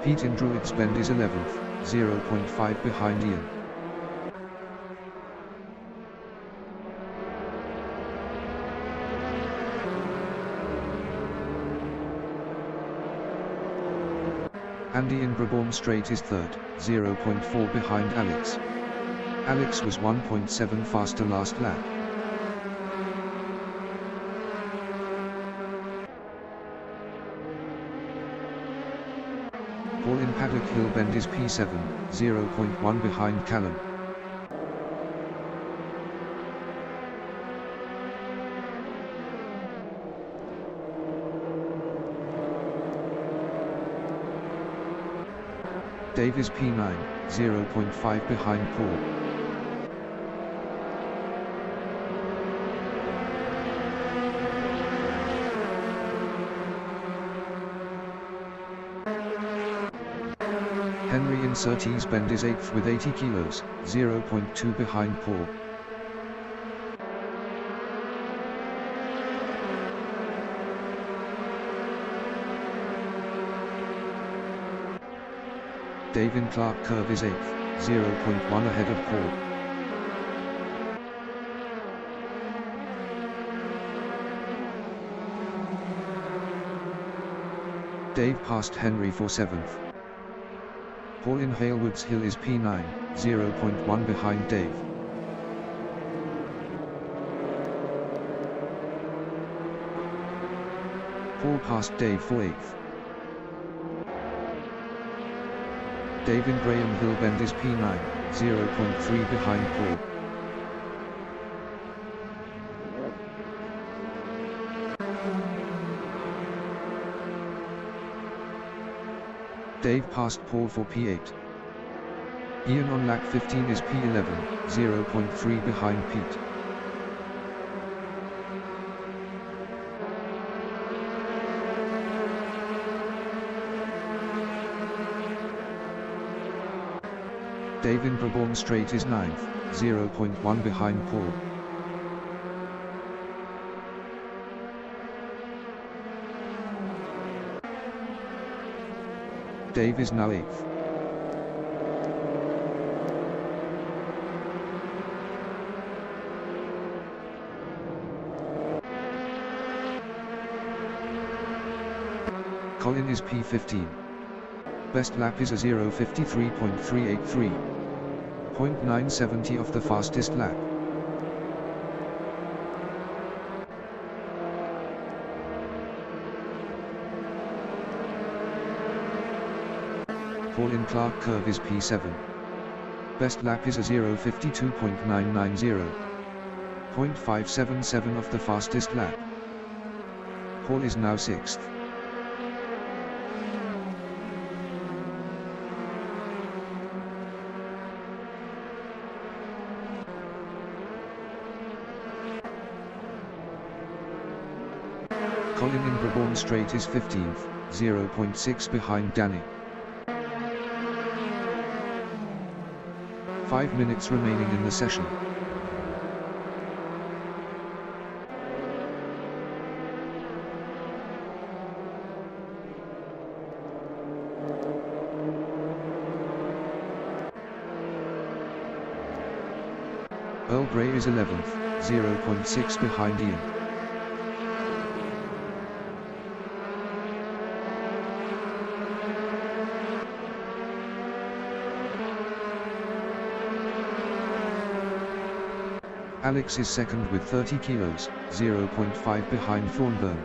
Pete in Druids Bend is 11th, 0.5 behind Ian. Andy in Brabham Straight is third, 0.4 behind Alex. Alex was 1.7 faster last lap. Paul in Paddock Hill Bend is P7, 0.1 behind Callum. Dave is P9, 0.5 behind Paul. Henry in Surtees Bend is 8th with 80 kilos, 0.2 behind Paul. Dave in Clark Curve is 8th, 0.1 ahead of Paul. Dave passed Henry for 7th. Paul in Halewoods Hill is P9, 0.1 behind Dave. Paul passed Dave for 8th. Dave in Graham Hill Bend is P9, 0.3 behind Paul. Dave passed Paul for P8. Ian on lap 15 is P11, 0.3 behind Pete. Dave in Brabham Straight is 9th, 0.1 behind Paul. Dave is now 8th. Colin is P15. Best lap is a 0:53.383. 0.970 of the fastest lap. Paul in Clark Curve is P7. Best lap is a 0:52.990. 0.577 of the fastest lap. Paul is now 6th. Colin in Brabham Straight is 15th, 0.6 behind Danny. 5 minutes remaining in the session. Earl Grey is 11th, 0.6 behind Ian. Alex is second with 30 kilos, 0.5 behind Thornburn.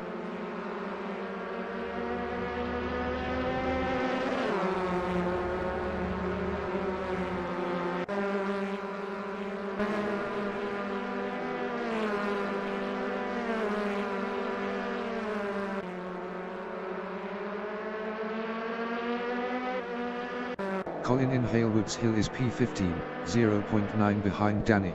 Colin in Halewoods Hill is P15, 0.9 behind Danny.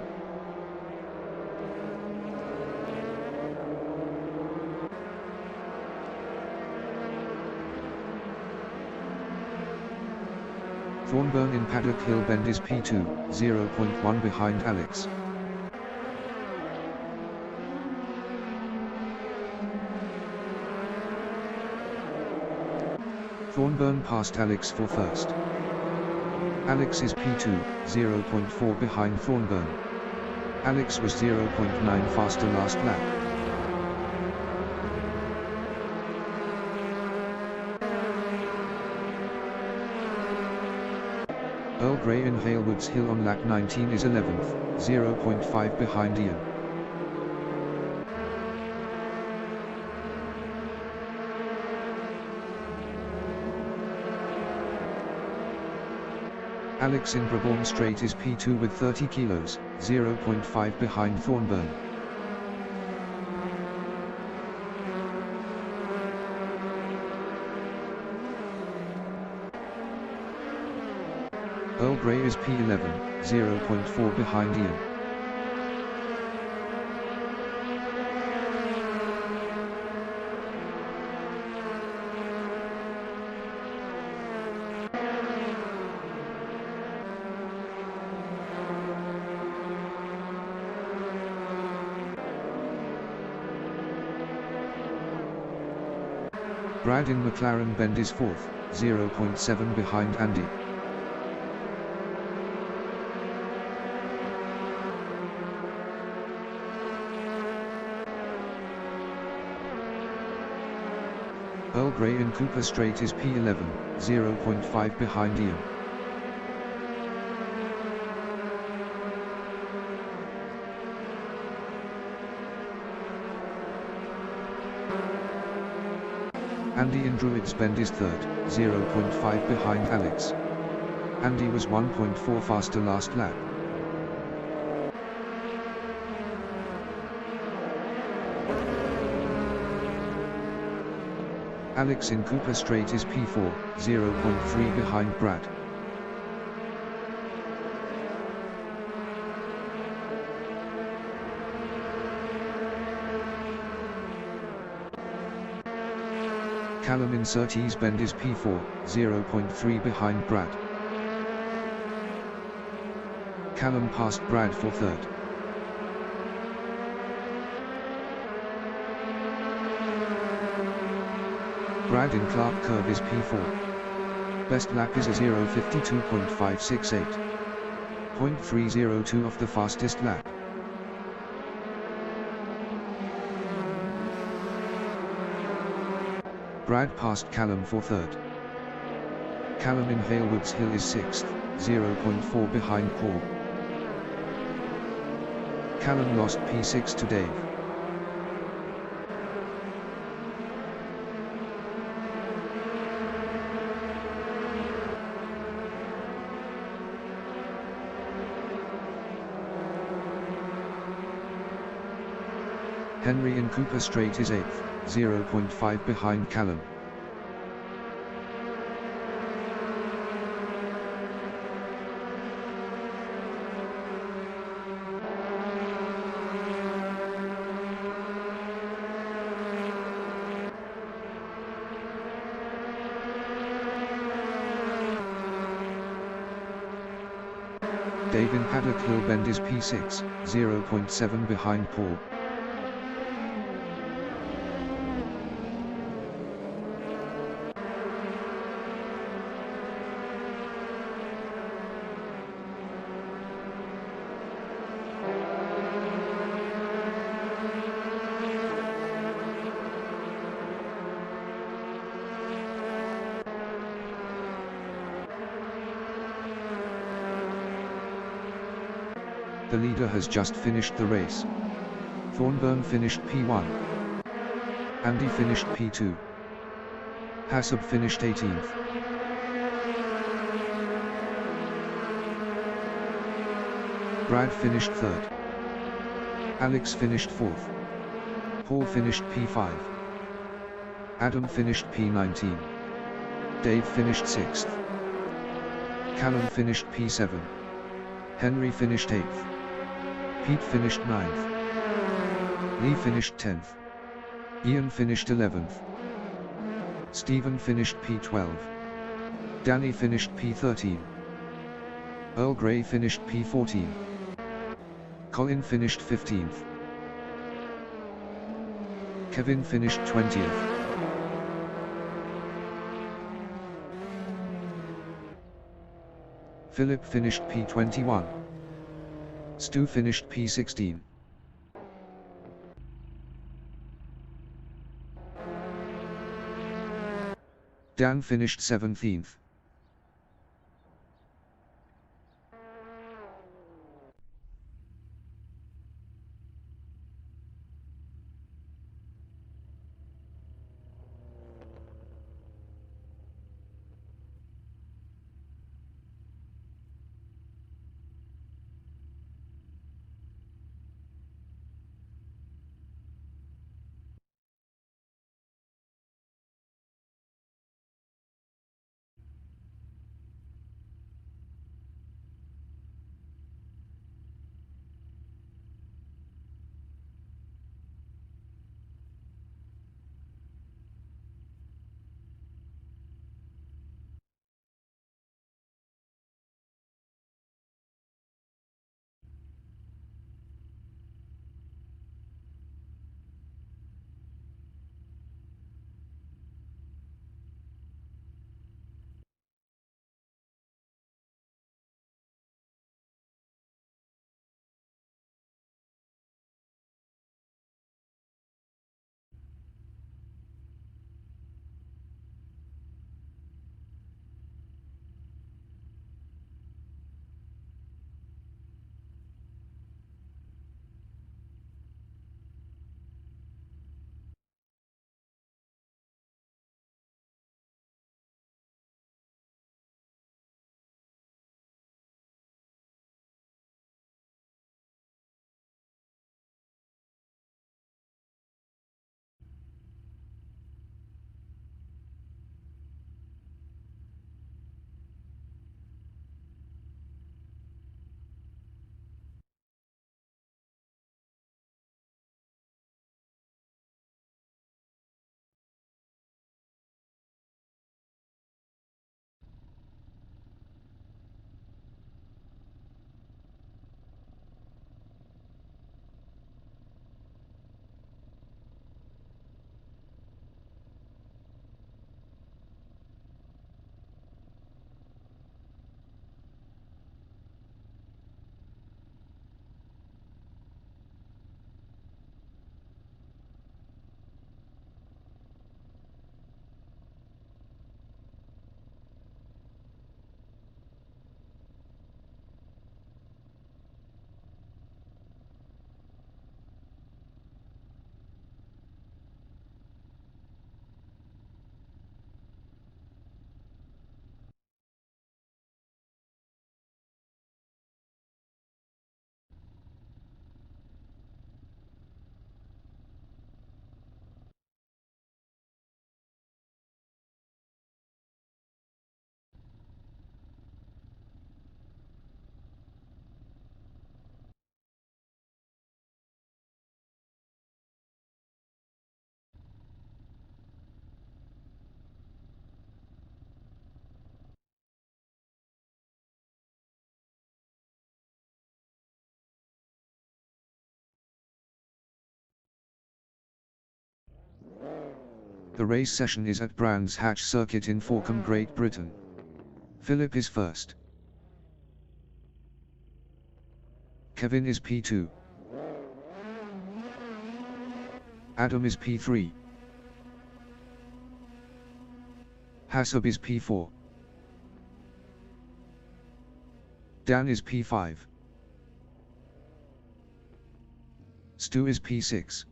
Thornburn in Paddock Hill Bend is P2, 0.1 behind Alex. Thornburn passed Alex for first. Alex is P2, 0.4 behind Thornburn. Alex was 0.9 faster last lap. Gray in Halewoods Hill on lap 19 is 11th, 0.5 behind Ian. Alex in Brabourne Straight is P2 with 30 kilos, 0.5 behind Thornburn. Earl Grey is P11, 0.4 behind Ian. Brad in McLaren Bend is 4th, 0.7 behind Andy. Earl Grey in Cooper Straight is P11, 0.5 behind Ian. Andy in Druids Bend is 3rd, 0.5 behind Alex. Andy was 1.4 faster last lap. Alex in Cooper Straight is P4, 0.3 behind Brad. Callum in Surtees Bend is P4, 0.3 behind Brad. Callum passed Brad for 3rd. Brad in Clark Curve is P4. Best lap is a 0:52.568. 0.302 of the fastest lap. Brad passed Callum for 3rd. Callum in Halewoods Hill is 6th, 0.4 behind Paul. Callum lost P6 to Dave. Henry in Cooper Straight is 8th, 0.5 behind Callum. Dave in Paddock Hill Bend is P6, 0.7 behind Paul. The leader has just finished the race. Thornburn finished P1. Andy finished P2. Hassab finished 18th. Brad finished 3rd. Alex finished 4th. Paul finished P5. Adam finished P19. Dave finished 6th. Callum finished P7. Henry finished 8th. Pete finished 9th. Lee finished 10th. Ian finished 11th. Stephen finished P12. Danny finished P13. Earl Grey finished P14. Colin finished 15th. Kevin finished 20th. Philip finished P21. Stu finished P16. Dan finished 17th. The race session is at Brands Hatch Circuit in Forcombe, Great Britain. Philip is first. Kevin is P2. Adam is P3. Hasub is P4. Dan is P5. Stu is P6.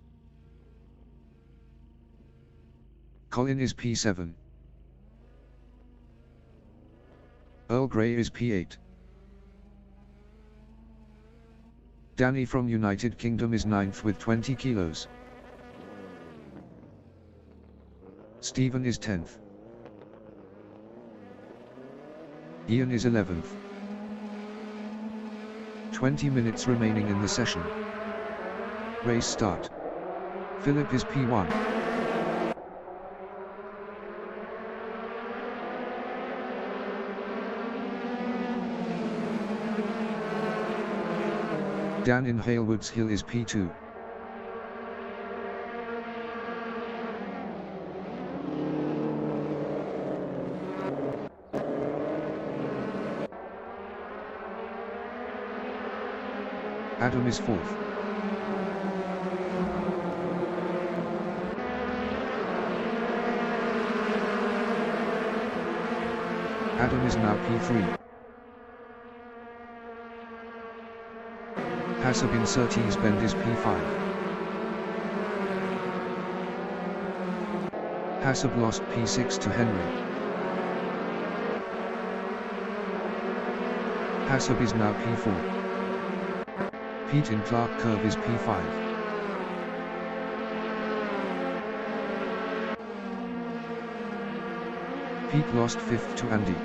Colin is P7. Earl Grey is P8. Danny from United Kingdom is 9th with 20 kilos. Stephen is 10th. Ian is 11th. 20 minutes remaining in the session. Race start. Philip is P1. Dan in Halewoods Hill is P2. Adam is 4th. Adam is now P3. Hasub in Surtees Bend is P5. Hasub lost P6 to Henry. Hasub is now P4. Pete in Clark Curve is P5. Pete lost 5th to Andy.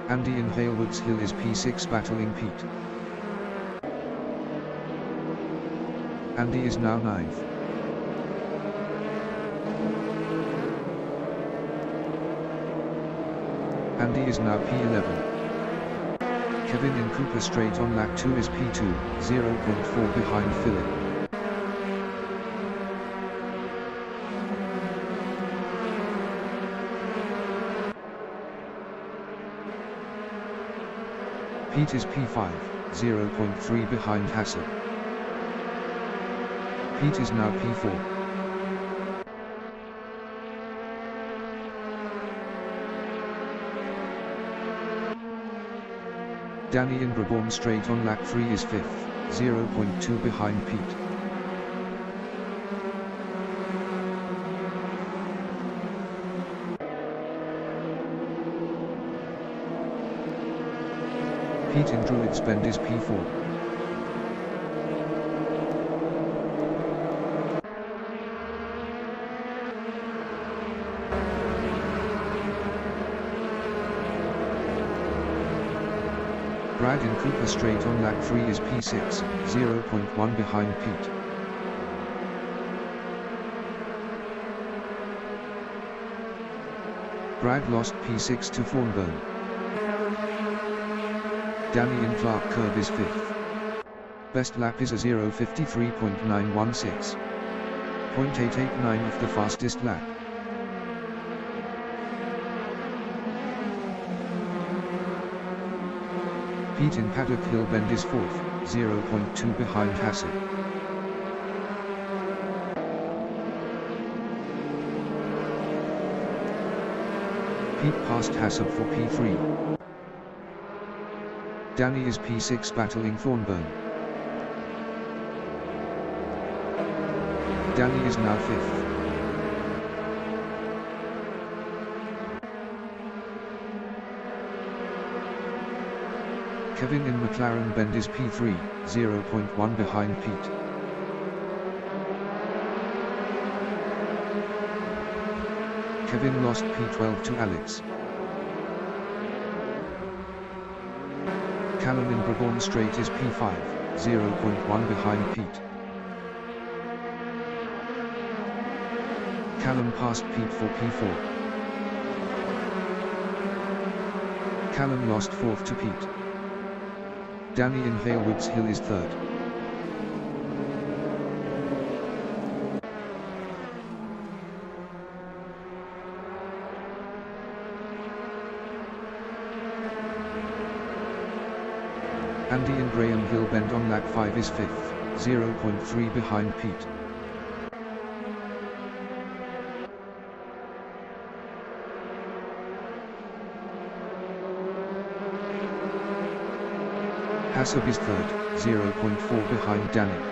Andy in Halewoods Hill is P6 battling Pete. Andy is now 9th. Andy is now P11. Kevin in Cooper Straight on lap 2 is P2, 0.4 behind Philip. Pete is P5, 0.3 behind Hassan. Pete is now P4. Danny in Brabham Straight on lap 3 is 5th, 0.2 behind Pete. Pete in Druids Bend is P4. Brad in Cooper Straight on lap 3 is P6, 0.1 behind Pete. Brad lost P6 to Thornburn. Danny in Clark Curve is 5th. Best lap is a 0:53.916. 0.889 of the fastest lap. Pete in Paddock Hill Bend is 4th, 0.2 behind Hassan. Pete passed Hassan for P3. Danny is P6 battling Thornburn. Danny is now 5th. Kevin in McLaren Bend is P3, 0.1 behind Pete. Kevin lost P12 to Alex. Callum in Brabham Straight is P5, 0.1 behind Pete. Callum passed Pete for P4. Callum lost 4th to Pete. Danny in Halewoods Hill is 3rd. Andy and Graham Hill Bend on lap 5 is 5th, 0.3 behind Pete. Hassab is 3rd, 0.4 behind Danny.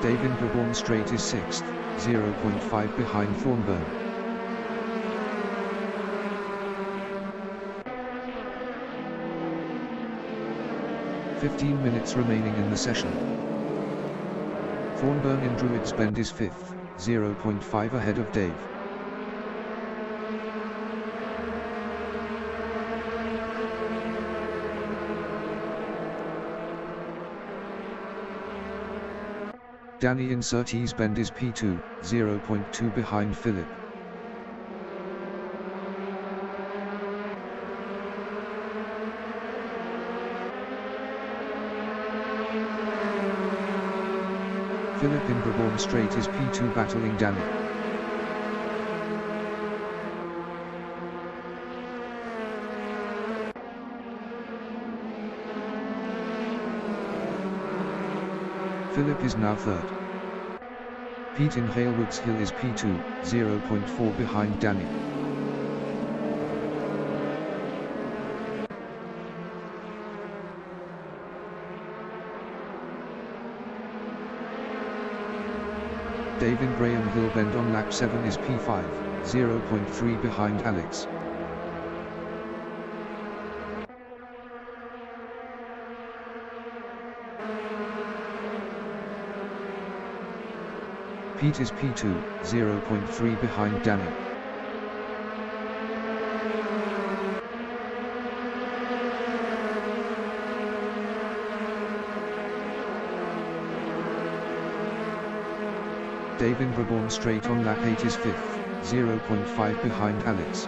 David Brabham Straight is 6th, 0.5 behind Thornburn. "15 minutes remaining in the session. Thornburn in Druids Bend is 5th, 0.5 ahead of Dave. Danny in Surtees Bend is P2, 0.2 behind Philip. Philip in Brabham Straight is P2 battling Danny. Philip is now 3rd. Pete in Halewoods Hill is P2, 0.4 behind Danny. Dave in Graham Hill Bend on lap 7 is P5, 0.3 behind Alex. Pete is P2, 0.3 behind Danny. Dave in Brabham Straight on lap 8 is 5th, 0.5 behind Alex.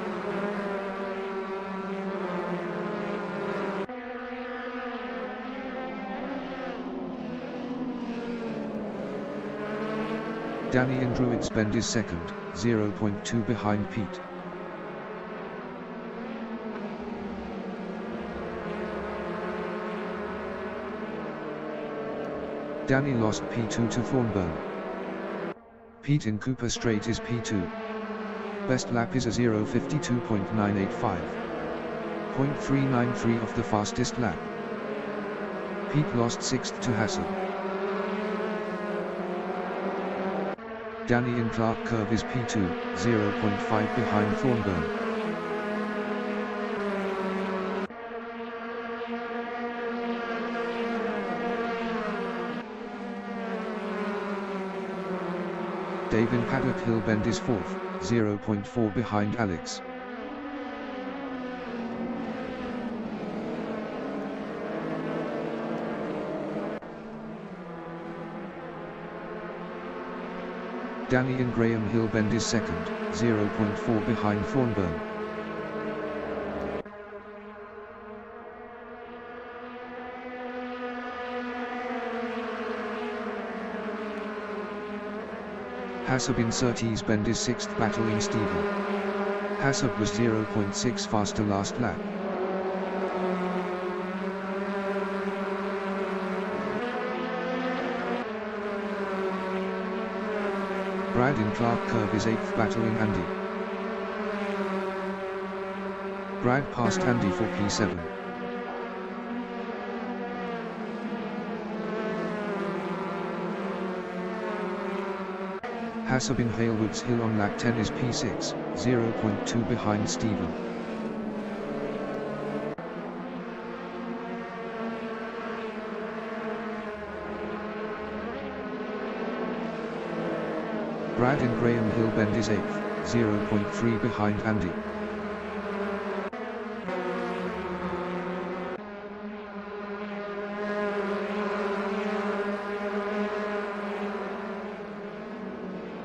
Danny in Druids Bend is 2nd, 0.2 behind Pete. Danny lost P2 to Thornburn. Pete in Cooper Straight is P2. Best lap is a 0:52.985. 0.393 of the fastest lap. Pete lost 6th to Hassel. Danny in Clark Curve is P2, 0.5 behind Thornburn. Dave in Paddock Hill Bend is 4th, 0.4 behind Alex. Danny in Graham Hill Bend is 2nd, 0.4 behind Thornburn. Hassab in Surtees Bend is 6th battling Stephen. Hassab was 0.6 faster last lap. Brad in Clark Curve is 8th battling Andy. Brad passed Andy for P7. Hassab in Halewoods Hill on lap 10 is P6, 0.2 behind Stephen. Brad in Graham Hill Bend is 8th, 0.3 behind Andy.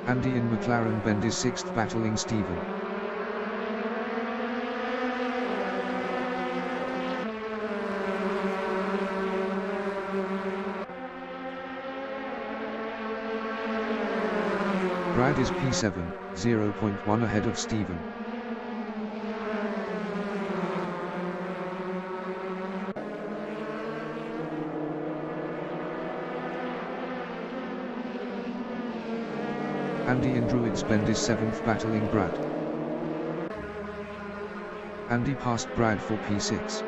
Andy in McLaren Bend is 6th battling Stephen. Brad is P7, 0.1 ahead of Steven. Andy in Druids Bend is 7th battling Brad. Andy passed Brad for P6.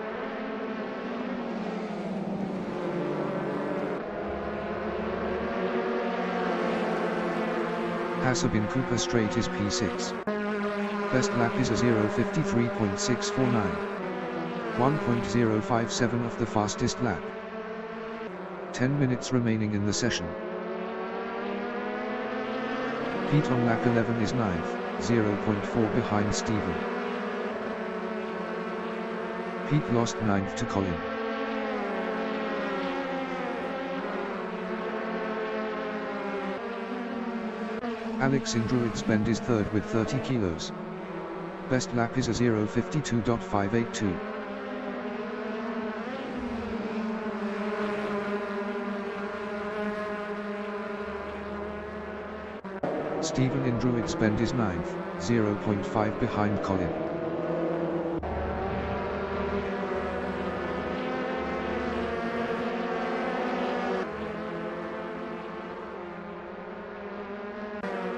Hassab in Cooper Straight is P6. Best lap is a 0:53.649. 1.057 of the fastest lap. 10 minutes remaining in the session. Pete on lap 11 is 9th, 0.4 behind Steven. Pete lost 9th to Colin. Alex in Druids Bend is 3rd with 30 kilos. Best lap is a 0:52.582. Steven in Druids Bend is 9th, 0.5 behind Colin.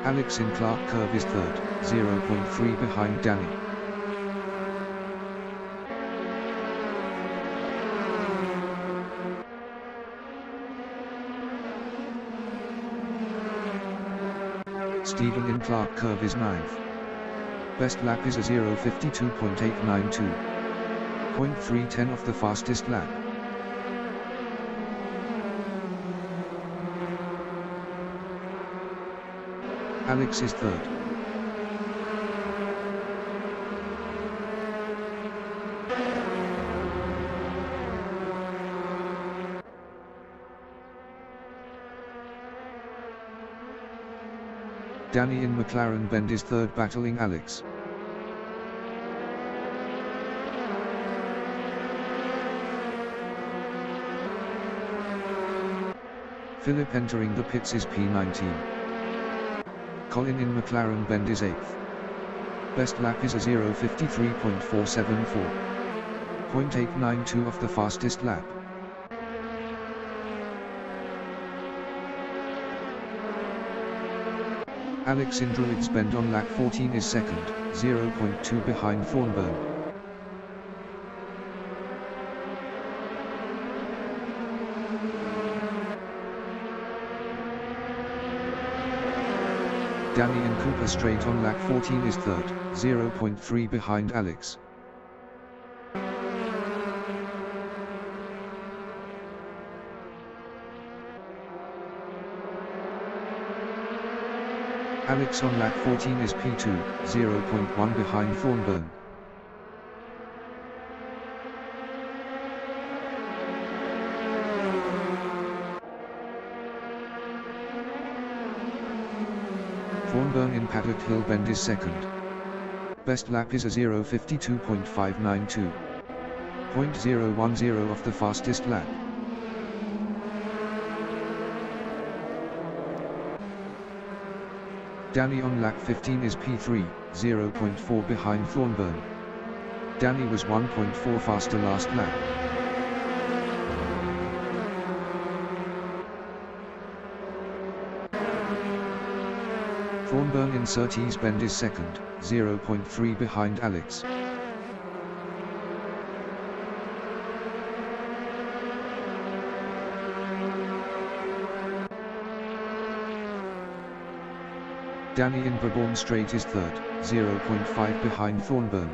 Alex in Clark Curve is 3rd, 0.3 behind Danny. Steven in Clark Curve is 9th. Best lap is a 0:52.892. 0.310 of the fastest lap. Alex is 3rd. Danny in McLaren Bend is 3rd battling Alex. Philip entering the pits is P19. Colin in McLaren Bend is 8th. Best lap is a 0:53.474. 0.892 of the fastest lap. Alex in Druids Bend on lap 14 is 2nd, 0.2 behind Thornburn. Danny in Cooper Straight on lap 14 is 3rd, 0.3 behind Alex. Alex on lap 14 is P2, 0.1 behind Thornburn. Thornburn in Paddock Hill Bend is 2nd. Best lap is a 0:52.592. 0.010 of the fastest lap. Danny on lap 15 is P3, 0.4 behind Thornburn. Danny was 1.4 faster last lap. Thornburn in Surtees Bend is 2nd, 0.3 behind Alex. Danny in Brabourne Straight is 3rd, 0.5 behind Thornburn.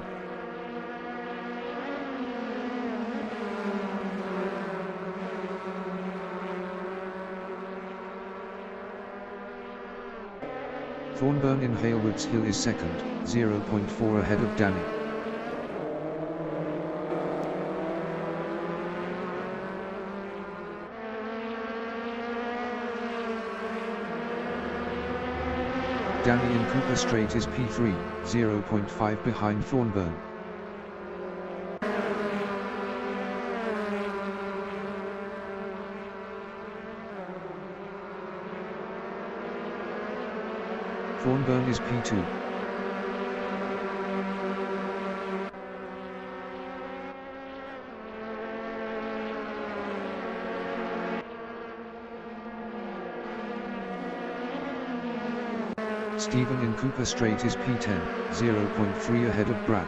Thornburn in Halewoods Hill is 2nd, 0.4 ahead of Danny. Danny in Cooper Straight is P3, 0.5 behind Thornburn. Thornburn is P2. Stephen in Cooper Straight is P10, 0.3 ahead of Brad.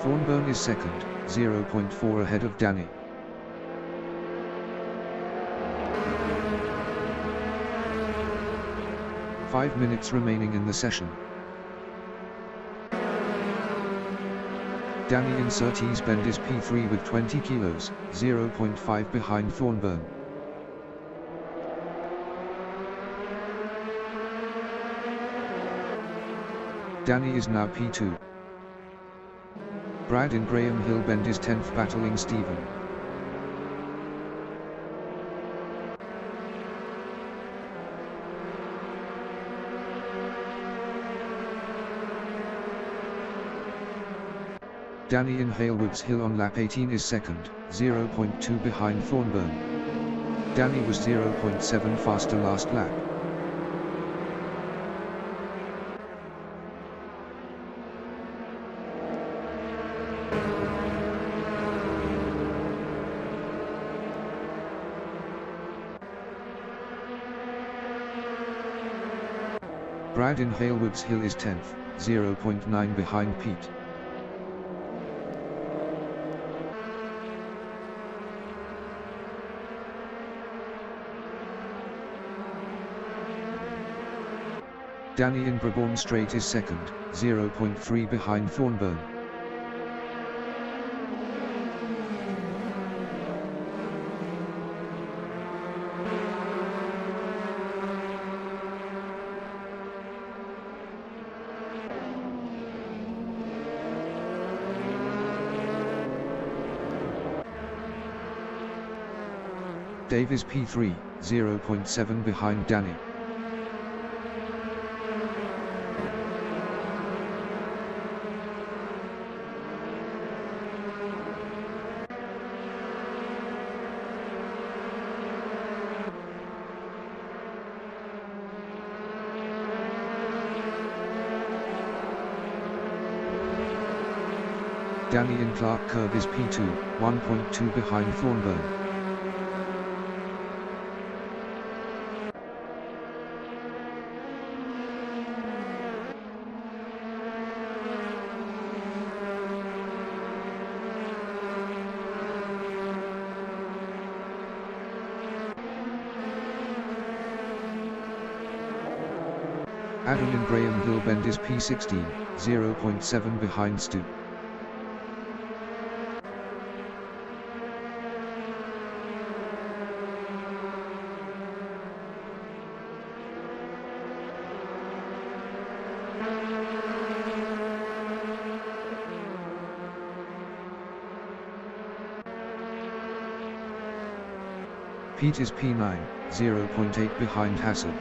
Thornburn is second, 0.4 ahead of Danny. Five minutes remaining in the session. Danny in Surtees Bend is P3 with 20 kilos, 0.5 behind Thornburn. Danny is now P2. Brad in Graham Hill Bend is 10th battling Stephen. Danny in Halewoods Hill on lap 18 is second, 0.2 behind Thornburn. Danny was 0.7 faster last lap. Brad in Halewoods Hill is 10th, 0.9 behind Pete. Danny in Brabourne Straight is second, 0.3 behind Thornburn. Dave is P3, 0.7 behind Danny. Danny in Clark Curve is P2, 1.2 behind Thornburn. Adam in Graham Hill Bend is P16, 0.7 behind Stu. Pete is P9, 0.8 behind Hassel.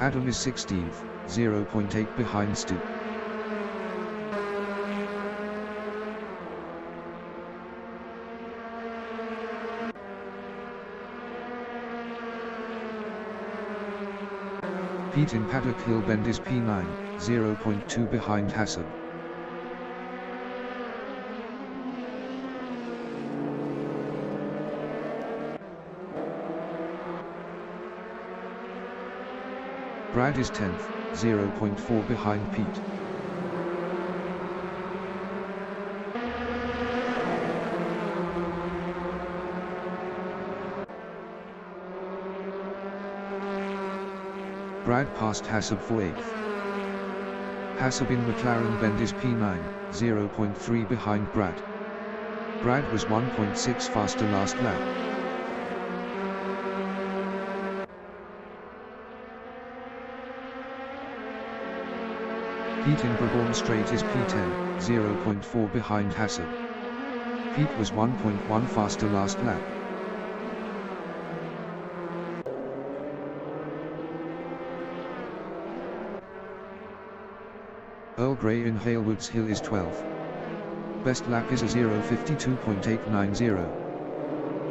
Adam is 16th, 0.8 behind Stu. Pete in Paddock Hill Bend is P9, 0.2 behind Hassan. Brad is 10th, 0.4 behind Pete. Brad passed Hassab for 8th. Hassab in McLaren Bend is P9, 0.3 behind Brad. Brad was 1.6 faster last lap. Pete in Brabham Straight is P10, 0.4 behind Hassel. Pete was 1.1 faster last lap. Earl Grey in Halewoods Hill is 12th. Best lap is a 0:52.890.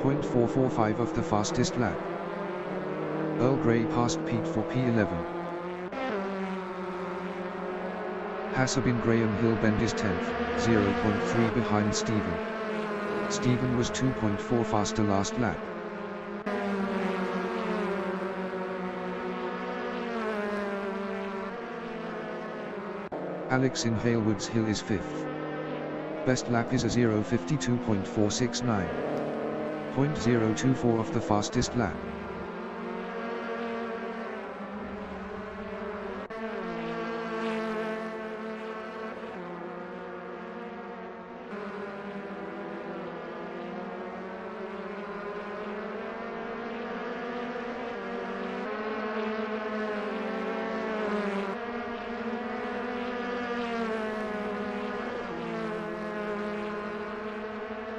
0.445 of the fastest lap. Earl Grey passed Pete for P11. Hassab in Graham Hill Bend is 10th, 0.3 behind Stephen. Stephen was 2.4 faster last lap. Alex in Halewoods Hill is 5th. Best lap is a 0:52.469. 0.024 of the fastest lap.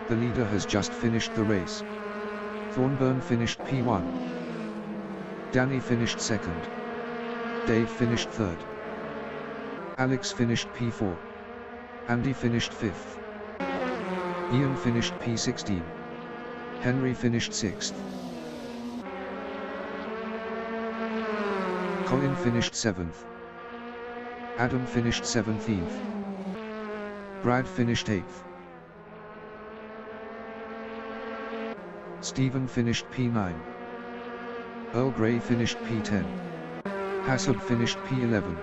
The leader has just finished the race. Thornburn finished P1. Danny finished 2nd. Dave finished 3rd. Alex finished P4. Andy finished 5th. Ian finished P16. Henry finished 6th. Colin finished 7th. Adam finished 17th. Brad finished 8th. Stephen finished P9. Earl Grey finished P10. Hassab finished P11.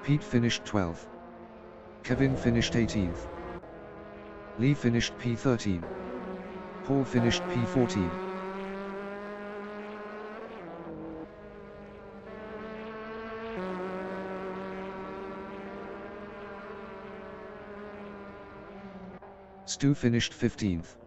Pete finished 12th. Kevin finished 18th. Lee finished P13. Paul finished P14. Stu finished 15th.